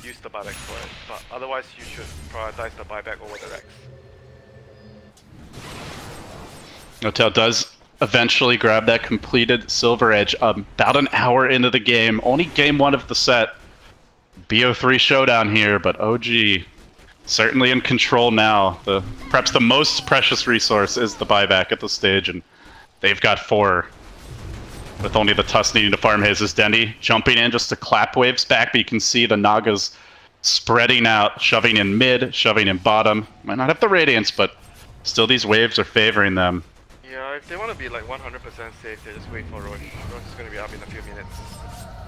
use the buyback for it, but otherwise you should prioritize the buyback over the Rex. Notel does eventually grab that completed Silver Edge about an hour into the game. Only game 1 of the set. BO3 showdown here, but OG certainly in control now. Perhaps the most precious resource is the buyback at this stage, and they've got 4. With only the Tusk needing to farm his. Is Dendy jumping in just to clap waves back, but you can see the Nagas spreading out, shoving in mid, shoving in bottom. Might not have the Radiance, but still these waves are favoring them. Yeah, if they want to be like 100% safe, they just wait for Roche. Roche is going to be up in a few minutes.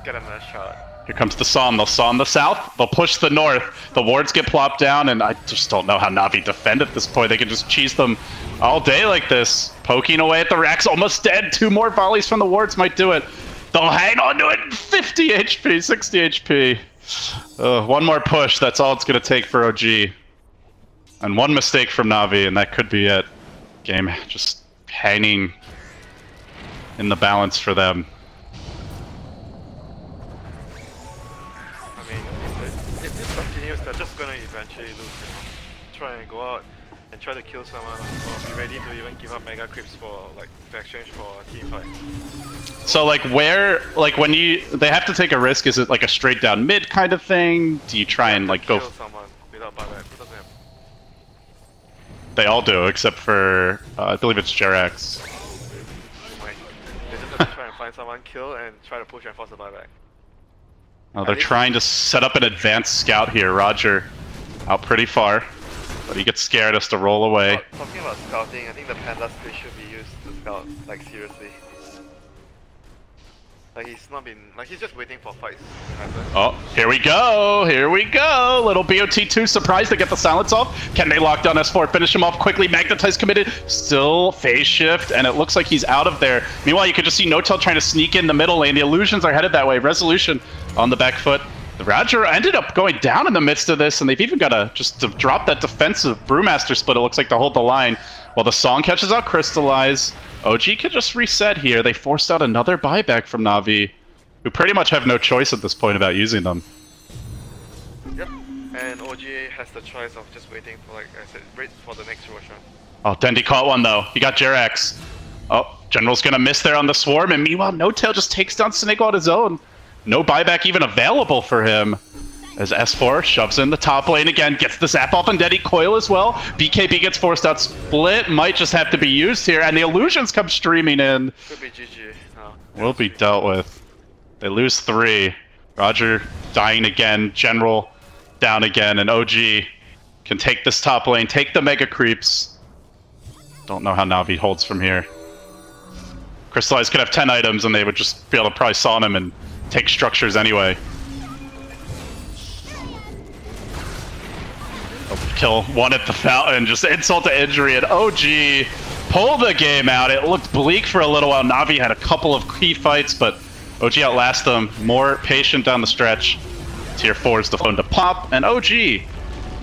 Get him a shot. Here comes the Psalm. They'll Psalm the south. They'll push the north. The wards get plopped down, and I just don't know how Na'Vi defend at this point. They can just cheese them all day like this. Poking away at the Rex. Almost dead. 2 more volleys from the wards might do it. They'll hang on to it. 50 HP, 60 HP. 1 more push. That's all it's going to take for OG. And 1 mistake from Na'Vi, and that could be it. Game just hanging in the balance for them. If this continues, they're just gonna eventually lose, you know? Try and go out and try to kill someone, or be ready to even give up mega creeps for like to exchange for a team fight. So like where, like when they have to take a risk, is it like a straight down mid kind of thing? Do you try and like go? Kill someone without buyback. Who doesn't have? They all do, except for I believe it's Jerax. They just have to try and find someone, kill, and try to push and force the buyback. Oh, they're trying to set up an advanced scout here. Roger out pretty far, but he gets scared, has to roll away. Talking about scouting, I think the Panda still should be used to scout, like seriously. Like he's just waiting for fights to happen. Oh, here we go, here we go! Little BOT2 surprised to get the silence off. Can they lock down S4, finish him off quickly? Magnetize committed, still phase shift, and it looks like he's out of there. Meanwhile, you can just see Notel trying to sneak in the middle lane. The illusions are headed that way. Resolution on the back foot. The Roger ended up going down in the midst of this, and they've even got to drop that defensive Brewmaster split, it looks like, to hold the line. While the Song catches out Crystallize. OG could just reset here. They forced out another buyback from Na'Vi, who pretty much have no choice at this point about using them. Yep, and OG has the choice of just waiting for, like I said, wait for the next Roshan. Oh, Dendy caught one though. He got Jerax. Oh, General's gonna miss there on the swarm, and meanwhile, Notel just takes down Snake on his own. No buyback even available for him. As S4 shoves in the top lane again, gets the zap off on Dendy Coil as well. BKB gets forced out. Split might just have to be used here, and the illusions come streaming in. Could be GG. No. Will be dealt with. They lose 3. Roger dying again. General down again, and OG can take this top lane, take the mega creeps. Don't know how Na'Vi holds from here. Crystallize could have 10 items, and they would just be able to probably sawn him and take structures anyway. Kill one at the fountain, just insult to injury, and OG pull the game out. It looked bleak for a little while. Na'Vi had a couple of key fights, but OG outlasts them. More patient down the stretch. Tier 4 is the phone to pop, and OG,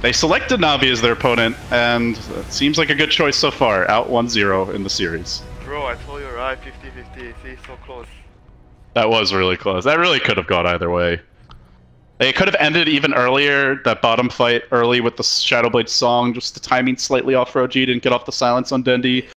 they selected Na'Vi as their opponent, and it seems like a good choice so far. Out 1-0 in the series. Bro, I told you right, 50-50. See, so close. That was really close. That really could have gone either way. It could have ended even earlier, that bottom fight early with the Shadowblade song, just the timing slightly off for OG, didn't get off the silence on Dendy.